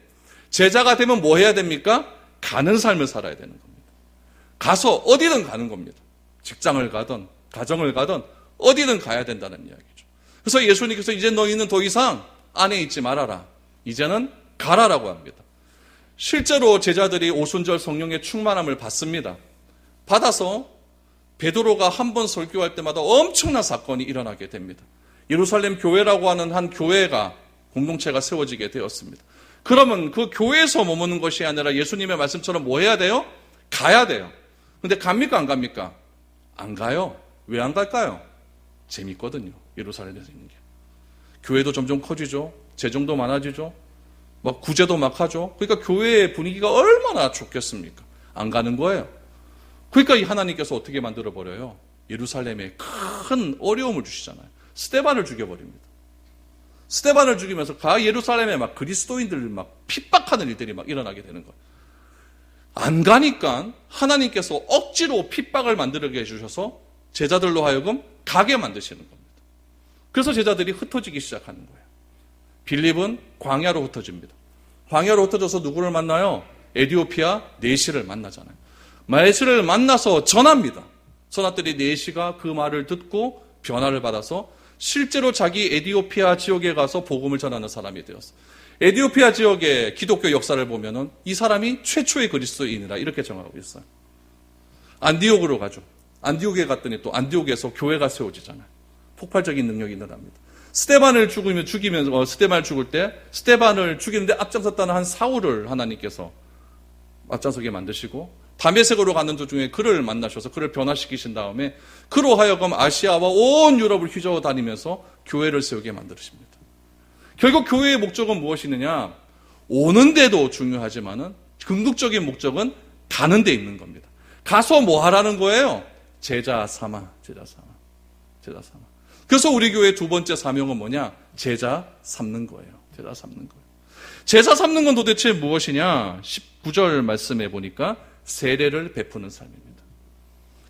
제자가 되면 뭐 해야 됩니까? 가는 삶을 살아야 되는 겁니다. 가서 어디든 가는 겁니다. 직장을 가든 가정을 가든 어디든 가야 된다는 이야기죠. 그래서 예수님께서 이제 너희는 더 이상 안에 있지 말아라. 이제는 가라라고 합니다. 실제로 제자들이 오순절 성령의 충만함을 받습니다. 받아서 베드로가 한 번 설교할 때마다 엄청난 사건이 일어나게 됩니다. 예루살렘 교회라고 하는 한 교회가 공동체가 세워지게 되었습니다. 그러면 그 교회에서 머무는 것이 아니라 예수님의 말씀처럼 뭐 해야 돼요? 가야 돼요. 근데 갑니까 안 갑니까? 안 가요. 왜 안 갈까요? 재밌거든요. 예루살렘에서 있는 게. 교회도 점점 커지죠. 재정도 많아지죠. 막 구제도 막 하죠. 그러니까 교회의 분위기가 얼마나 좋겠습니까? 안 가는 거예요. 그러니까 이 하나님께서 어떻게 만들어버려요? 예루살렘에 큰 어려움을 주시잖아요. 스데반을 죽여버립니다. 스데반을 죽이면서 예루살렘에 막 그리스도인들을 막 핍박하는 일들이 막 일어나게 되는 거예요. 안 가니까 하나님께서 억지로 핍박을 만들게 해주셔서 제자들로 하여금 가게 만드시는 겁니다. 그래서 제자들이 흩어지기 시작하는 거예요. 빌립은 광야로 흩어집니다. 광야로 흩어져서 누구를 만나요? 에디오피아 내시를 만나잖아요. 내시를 만나서 전합니다. 전하들이 내시가 그 말을 듣고 변화를 받아서 실제로 자기 에디오피아 지역에 가서 복음을 전하는 사람이 되었어요. 에디오피아 지역의 기독교 역사를 보면은 이 사람이 최초의 그리스도인이라 이렇게 정하고 있어요. 안디옥으로 가죠. 안디옥에 갔더니 또 안디옥에서 교회가 세워지잖아요. 폭발적인 능력이 일어납니다. 스데반을 스데반을 죽을 때 스데반을 죽이는데 앞장섰다는 한 사울을 하나님께서 앞장서게 만드시고 다메섹으로 가는 도중에 그를 만나셔서 그를 변화시키신 다음에 그로 하여금 아시아와 온 유럽을 휘저어 다니면서 교회를 세우게 만드십니다. 결국 교회의 목적은 무엇이느냐? 오는 데도 중요하지만은 궁극적인 목적은 가는 데 있는 겁니다. 가서 뭐 하라는 거예요? 제자 삼아. 그래서 우리 교회의 두 번째 사명은 뭐냐? 제자 삼는 거예요. 제자 삼는 거예요. 제자 삼는 건 도대체 무엇이냐? 19절 말씀해 보니까 세례를 베푸는 삶입니다.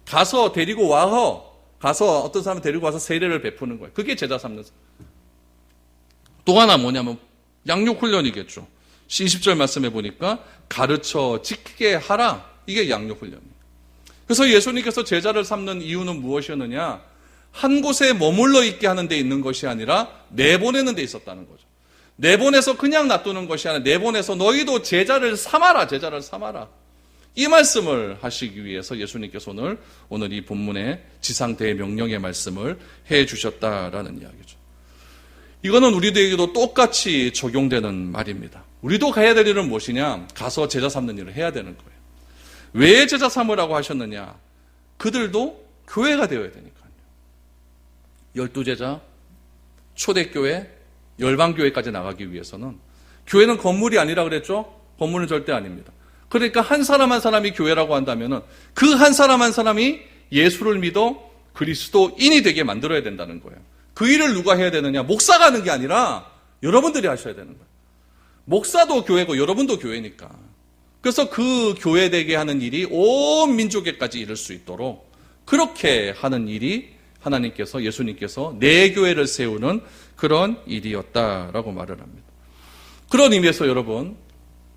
가서 데리고 가서 어떤 사람을 데리고 와서 세례를 베푸는 거예요. 그게 제자 삼는 삶. 또 하나 뭐냐면 양육훈련이겠죠. 20절 말씀해 보니까 가르쳐 지키게 하라. 이게 양육훈련이에요. 그래서 예수님께서 제자를 삼는 이유는 무엇이었느냐? 한 곳에 머물러 있게 하는 데 있는 것이 아니라 내보내는 데 있었다는 거죠. 내보내서 그냥 놔두는 것이 아니라 내보내서 너희도 제자를 삼아라. 이 말씀을 하시기 위해서 예수님께서 오늘 이 본문의 지상대명령의 말씀을 해 주셨다라는 이야기죠. 이거는 우리들에게도 똑같이 적용되는 말입니다. 우리도 가야 될 일은 무엇이냐? 가서 제자 삼는 일을 해야 되는 거예요. 왜 제자 삼으라고 하셨느냐? 그들도 교회가 되어야 되니까요. 12제자, 초대교회, 열방교회까지 나가기 위해서는 교회는 건물이 아니라 그랬죠? 건물은 절대 아닙니다. 그러니까 한 사람 한 사람이 교회라고 한다면은 그 한 사람 한 사람이 예수를 믿어 그리스도인이 되게 만들어야 된다는 거예요. 그 일을 누가 해야 되느냐? 목사가 하는 게 아니라 여러분들이 하셔야 되는 거예요. 목사도 교회고 여러분도 교회니까. 그래서 그 교회되게 하는 일이 온 민족에까지 이를 수 있도록 그렇게 하는 일이 하나님께서, 예수님께서 내 교회를 세우는 그런 일이었다라고 말을 합니다. 그런 의미에서 여러분,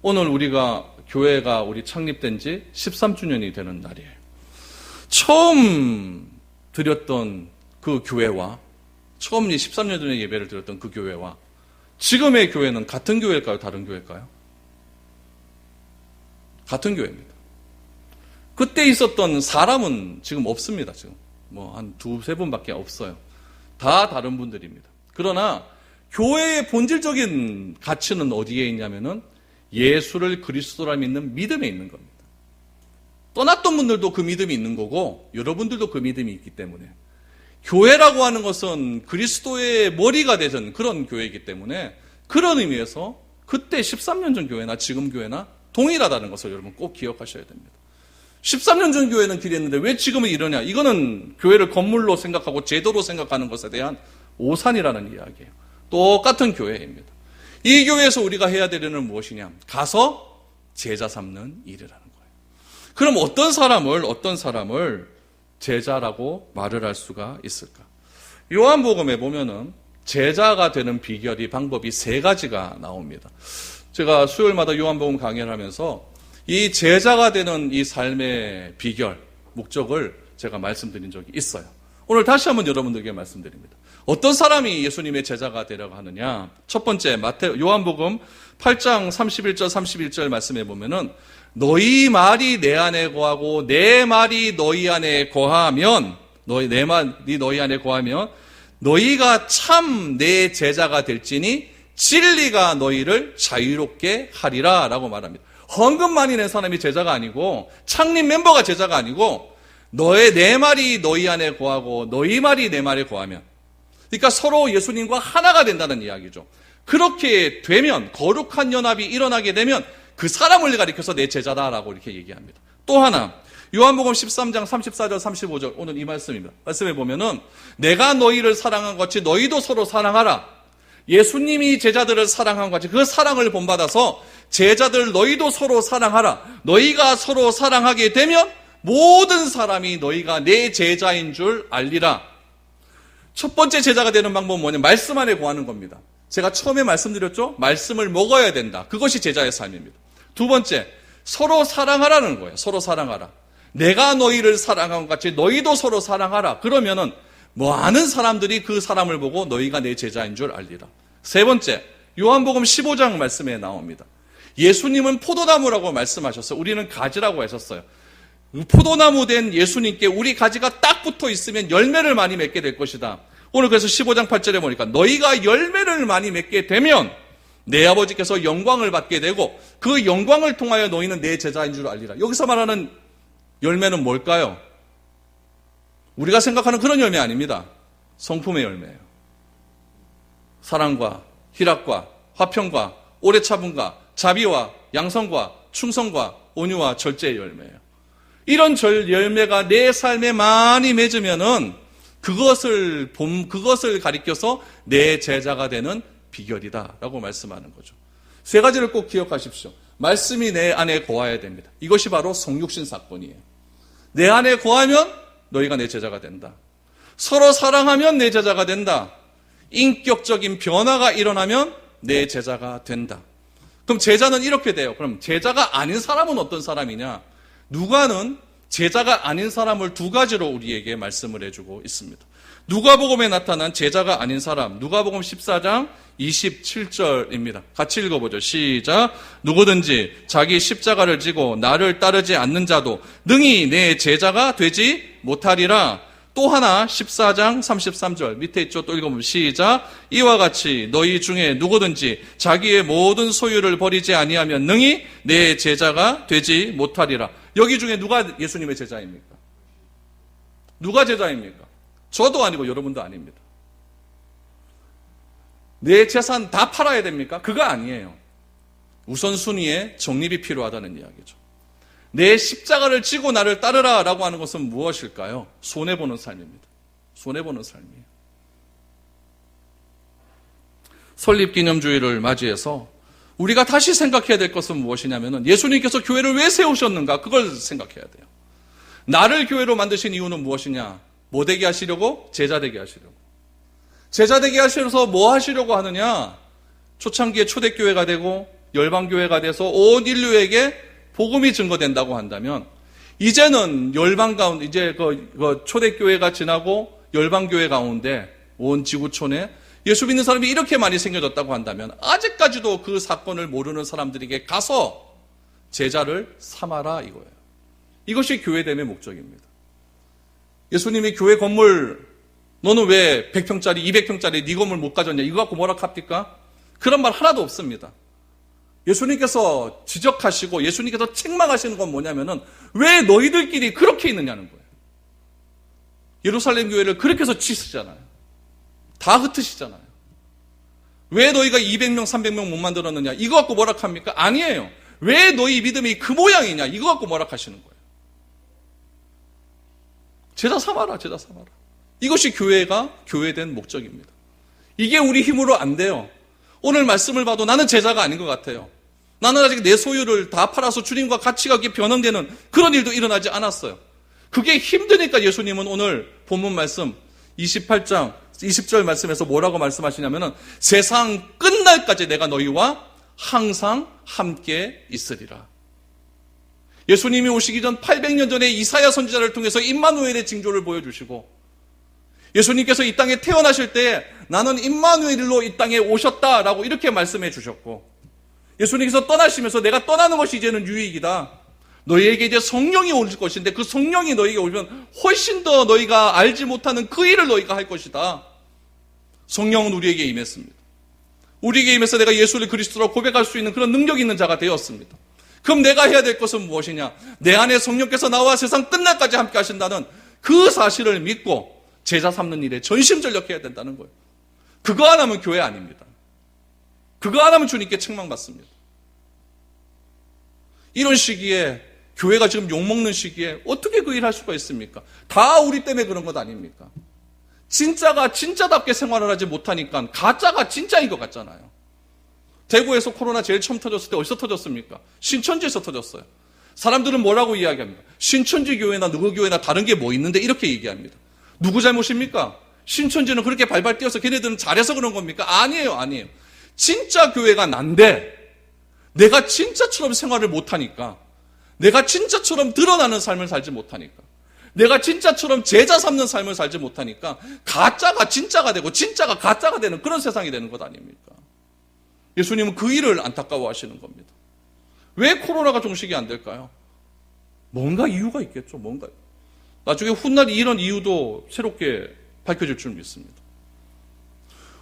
오늘 우리가 교회가 우리 창립된 지 13주년이 되는 날이에요. 처음 드렸던 그 교회와, 처음 이 13년 전에 예배를 드렸던 그 교회와 지금의 교회는 같은 교회일까요? 다른 교회일까요? 같은 교회입니다. 그때 있었던 사람은 지금 없습니다. 지금 뭐 한 두세 분밖에 없어요. 다 다른 분들입니다. 그러나 교회의 본질적인 가치는 어디에 있냐면은 예수를 그리스도라 믿는 믿음에 있는 겁니다. 떠났던 분들도 그 믿음이 있는 거고 여러분들도 그 믿음이 있기 때문에 교회라고 하는 것은 그리스도의 머리가 되는 그런 교회이기 때문에 그런 의미에서 그때 13년 전 교회나 지금 교회나 동일하다는 것을 여러분 꼭 기억하셔야 됩니다. 13년 전 교회는 그랬는데 왜 지금은 이러냐? 이거는 교회를 건물로 생각하고 제도로 생각하는 것에 대한 오산이라는 이야기예요. 똑같은 교회입니다. 이 교회에서 우리가 해야 될 일은 무엇이냐? 가서 제자 삼는 일이라는 거예요. 그럼 어떤 사람을 제자라고 말을 할 수가 있을까? 요한복음에 보면은 제자가 되는 비결이, 방법이 세 가지가 나옵니다. 제가 수요일마다 요한복음 강의를 하면서 이 제자가 되는 이 삶의 비결, 목적을 제가 말씀드린 적이 있어요. 오늘 다시 한번 여러분들에게 말씀드립니다. 어떤 사람이 예수님의 제자가 되려고 하느냐? 첫 번째, 요한복음 8장 31절 말씀해 보면은 너희 말이 내 안에 거하고 내 말이 너희 안에 거하면, 내 말이 너희 안에 거하면 너희가 참 내 제자가 될지니 진리가 너희를 자유롭게 하리라 라고 말합니다. 헌금 많이 낸 사람이 제자가 아니고, 창립 멤버가 제자가 아니고, 내 말이 너희 안에 거하고 너희 말이 내 말에 거하면, 그러니까 서로 예수님과 하나가 된다는 이야기죠. 그렇게 되면, 거룩한 연합이 일어나게 되면 그 사람을 가리켜서 내 제자다라고 이렇게 얘기합니다. 또 하나, 요한복음 13장 34절 35절, 오늘 이 말씀입니다. 말씀해 보면은 내가 너희를 사랑한 것 같이 너희도 서로 사랑하라. 예수님이 제자들을 사랑한 것 같이 그 사랑을 본받아서 제자들 너희도 서로 사랑하라. 너희가 서로 사랑하게 되면 모든 사람이 너희가 내 제자인 줄 알리라. 첫 번째 제자가 되는 방법은 뭐냐? 말씀 안에 거하는 겁니다. 제가 처음에 말씀드렸죠? 말씀을 먹어야 된다. 그것이 제자의 삶입니다. 두 번째, 서로 사랑하라는 거예요. 서로 사랑하라. 내가 너희를 사랑한 것 같이 너희도 서로 사랑하라. 그러면은 많은 사람들이 그 사람을 보고 너희가 내 제자인 줄 알리라. 세 번째, 요한복음 15장 말씀에 나옵니다. 예수님은 포도나무라고 말씀하셨어요. 우리는 가지라고 하셨어요. 포도나무 된 예수님께 우리 가지가 딱 붙어 있으면 열매를 많이 맺게 될 것이다. 오늘 그래서 15장 8절에 보니까 너희가 열매를 많이 맺게 되면 내 아버지께서 영광을 받게 되고 그 영광을 통하여 너희는 내 제자인 줄 알리라. 여기서 말하는 열매는 뭘까요? 우리가 생각하는 그런 열매 아닙니다. 성품의 열매예요. 사랑과 희락과 화평과 오래 참음과 자비와 양성과 충성과 온유와 절제의 열매예요. 이런 열매가 내 삶에 많이 맺으면은 그것을 가리켜서 내 제자가 되는 비결이다라고 말씀하는 거죠. 세 가지를 꼭 기억하십시오. 말씀이 내 안에 거해야 됩니다. 이것이 바로 성육신 사건이에요. 내 안에 거하면 너희가 내 제자가 된다. 서로 사랑하면 내 제자가 된다. 인격적인 변화가 일어나면 내 제자가 된다. 그럼 제자는 이렇게 돼요. 그럼 제자가 아닌 사람은 어떤 사람이냐? 누가는 제자가 아닌 사람을 두 가지로 우리에게 말씀을 해주고 있습니다. 누가복음에 나타난 제자가 아닌 사람, 누가복음 14장 27절입니다. 같이 읽어보죠. 시작. 누구든지 자기 십자가를 지고 나를 따르지 않는 자도 능히 내 제자가 되지 못하리라. 또 하나 14장 33절 밑에 있죠. 또 읽어보면 시작. 이와 같이 너희 중에 누구든지 자기의 모든 소유를 버리지 아니하면 능히 내 제자가 되지 못하리라. 여기 중에 누가 예수님의 제자입니까? 누가 제자입니까? 저도 아니고 여러분도 아닙니다. 내 재산 다 팔아야 됩니까? 그거 아니에요. 우선순위에 정립이 필요하다는 이야기죠. 내 십자가를 지고 나를 따르라 라고 하는 것은 무엇일까요? 손해보는 삶입니다. 손해보는 삶이에요. 설립기념주의를 맞이해서 우리가 다시 생각해야 될 것은 무엇이냐면은 예수님께서 교회를 왜 세우셨는가? 그걸 생각해야 돼요. 나를 교회로 만드신 이유는 무엇이냐? 뭐 되게 하시려고? 제자 되게 하시려고. 제자 되게 하셔서 뭐 하시려고 하느냐? 초창기에 초대교회가 되고 열방교회가 돼서 온 인류에게 복음이 증거된다고 한다면 이제는 열방 가운데 이제 그 초대교회가 지나고 열방교회 가운데 온 지구촌에 예수 믿는 사람이 이렇게 많이 생겨졌다고 한다면 아직까지도 그 사건을 모르는 사람들에게 가서 제자를 삼아라 이거예요. 이것이 교회됨의 목적입니다. 예수님이 교회 건물 너는 왜 100평짜리 200평짜리 네 건물 못 가졌냐 이거 갖고 뭐라 합니까? 그런 말 하나도 없습니다. 예수님께서 지적하시고 예수님께서 책망하시는 건 뭐냐면은 왜 너희들끼리 그렇게 있느냐는 거예요. 예루살렘 교회를 그렇게 해서 치시잖아요. 다 흩으시잖아요. 왜 너희가 200명, 300명 못 만들었느냐? 이거 갖고 뭐라 합니까? 아니에요. 왜 너희 믿음이 그 모양이냐? 이거 갖고 뭐라 하시는 거예요. 제자 삼아라, 제자 삼아라. 이것이 교회가 교회된 목적입니다. 이게 우리 힘으로 안 돼요. 오늘 말씀을 봐도 나는 제자가 아닌 것 같아요. 나는 아직 내 소유를 다 팔아서 주님과 같이 가게 변형되는 그런 일도 일어나지 않았어요. 그게 힘드니까 예수님은 오늘 본문 말씀 28장 20절 말씀에서 뭐라고 말씀하시냐면은 세상 끝날까지 내가 너희와 항상 함께 있으리라. 예수님이 오시기 전 800년 전에 이사야 선지자를 통해서 임마누엘의 징조를 보여주시고 예수님께서 이 땅에 태어나실 때 나는 임마누엘로 이 땅에 오셨다라고 이렇게 말씀해 주셨고 예수님께서 떠나시면서 내가 떠나는 것이 이제는 유익이다. 너희에게 이제 성령이 올 것인데 그 성령이 너희에게 오면 훨씬 더 너희가 알지 못하는 그 일을 너희가 할 것이다. 성령은 우리에게 임했습니다. 우리에게 임해서 내가 예수를 그리스도로 고백할 수 있는 그런 능력 있는 자가 되었습니다. 그럼 내가 해야 될 것은 무엇이냐? 내 안에 성령께서 나와 세상 끝날까지 함께 하신다는 그 사실을 믿고 제자 삼는 일에 전심전력해야 된다는 거예요. 그거 안 하면 교회 아닙니다. 그거 안 하면 주님께 책망받습니다. 이런 시기에 교회가 지금 욕먹는 시기에 어떻게 그 일을 할 수가 있습니까? 다 우리 때문에 그런 것 아닙니까? 진짜가 진짜답게 생활을 하지 못하니까 가짜가 진짜인 것 같잖아요. 대구에서 코로나 제일 처음 터졌을 때 어디서 터졌습니까? 신천지에서 터졌어요. 사람들은 뭐라고 이야기합니까? 신천지 교회나 누구 교회나 다른 게 뭐 있는데 이렇게 얘기합니다. 누구 잘못입니까? 신천지는 그렇게 발발 뛰어서 걔네들은 잘해서 그런 겁니까? 아니에요, 아니에요. 진짜 교회가 난데 내가 진짜처럼 생활을 못하니까 내가 진짜처럼 드러나는 삶을 살지 못하니까 내가 진짜처럼 제자 삼는 삶을 살지 못하니까 가짜가 진짜가 되고 진짜가 가짜가 되는 그런 세상이 되는 것 아닙니까? 예수님은 그 일을 안타까워하시는 겁니다. 왜 코로나가 종식이 안 될까요? 뭔가 이유가 있겠죠. 뭔가 나중에 훗날 이런 이유도 새롭게 밝혀질 줄 믿습니다.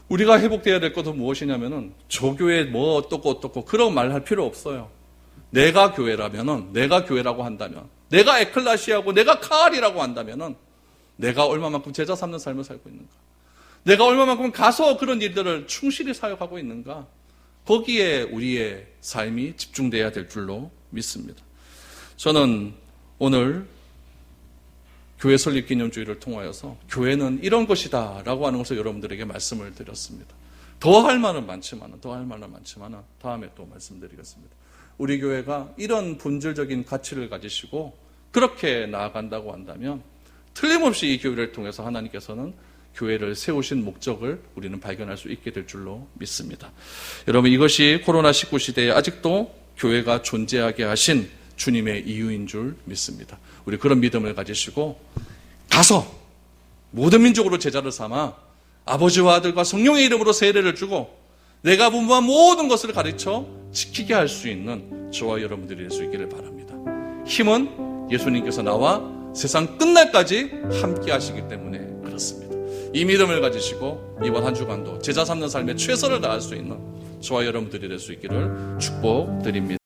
우리가 회복돼야 될 것은 무엇이냐면은 저 교회 뭐 어떻고 그런 말 할 필요 없어요. 내가 교회라면은 내가 교회라고 한다면 내가 에클라시아고 내가 카알이라고 한다면은 내가 얼마만큼 제자 삼는 삶을 살고 있는가? 내가 얼마만큼 가서 그런 일들을 충실히 사역하고 있는가? 거기에 우리의 삶이 집중돼야 될 줄로 믿습니다. 저는 오늘 교회 설립 기념주의를 통하여서 교회는 이런 것이다 라고 하는 것을 여러분들에게 말씀을 드렸습니다. 더 할 말은 많지만 다음에 또 말씀드리겠습니다. 우리 교회가 이런 본질적인 가치를 가지시고 그렇게 나아간다고 한다면 틀림없이 이 교회를 통해서 하나님께서는 교회를 세우신 목적을 우리는 발견할 수 있게 될 줄로 믿습니다. 여러분 이것이 코로나19 시대에 아직도 교회가 존재하게 하신 주님의 이유인 줄 믿습니다. 우리 그런 믿음을 가지시고 가서 모든 민족으로 제자를 삼아 아버지와 아들과 성령의 이름으로 세례를 주고 내가 분부한 모든 것을 가르쳐 지키게 할 수 있는 저와 여러분들이 될 수 있기를 바랍니다. 힘은 예수님께서 나와 세상 끝날까지 함께 하시기 때문에 그렇습니다. 이 믿음을 가지시고 이번 한 주간도 제자 삼는 삶에 최선을 다할 수 있는 저와 여러분들이 될 수 있기를 축복드립니다.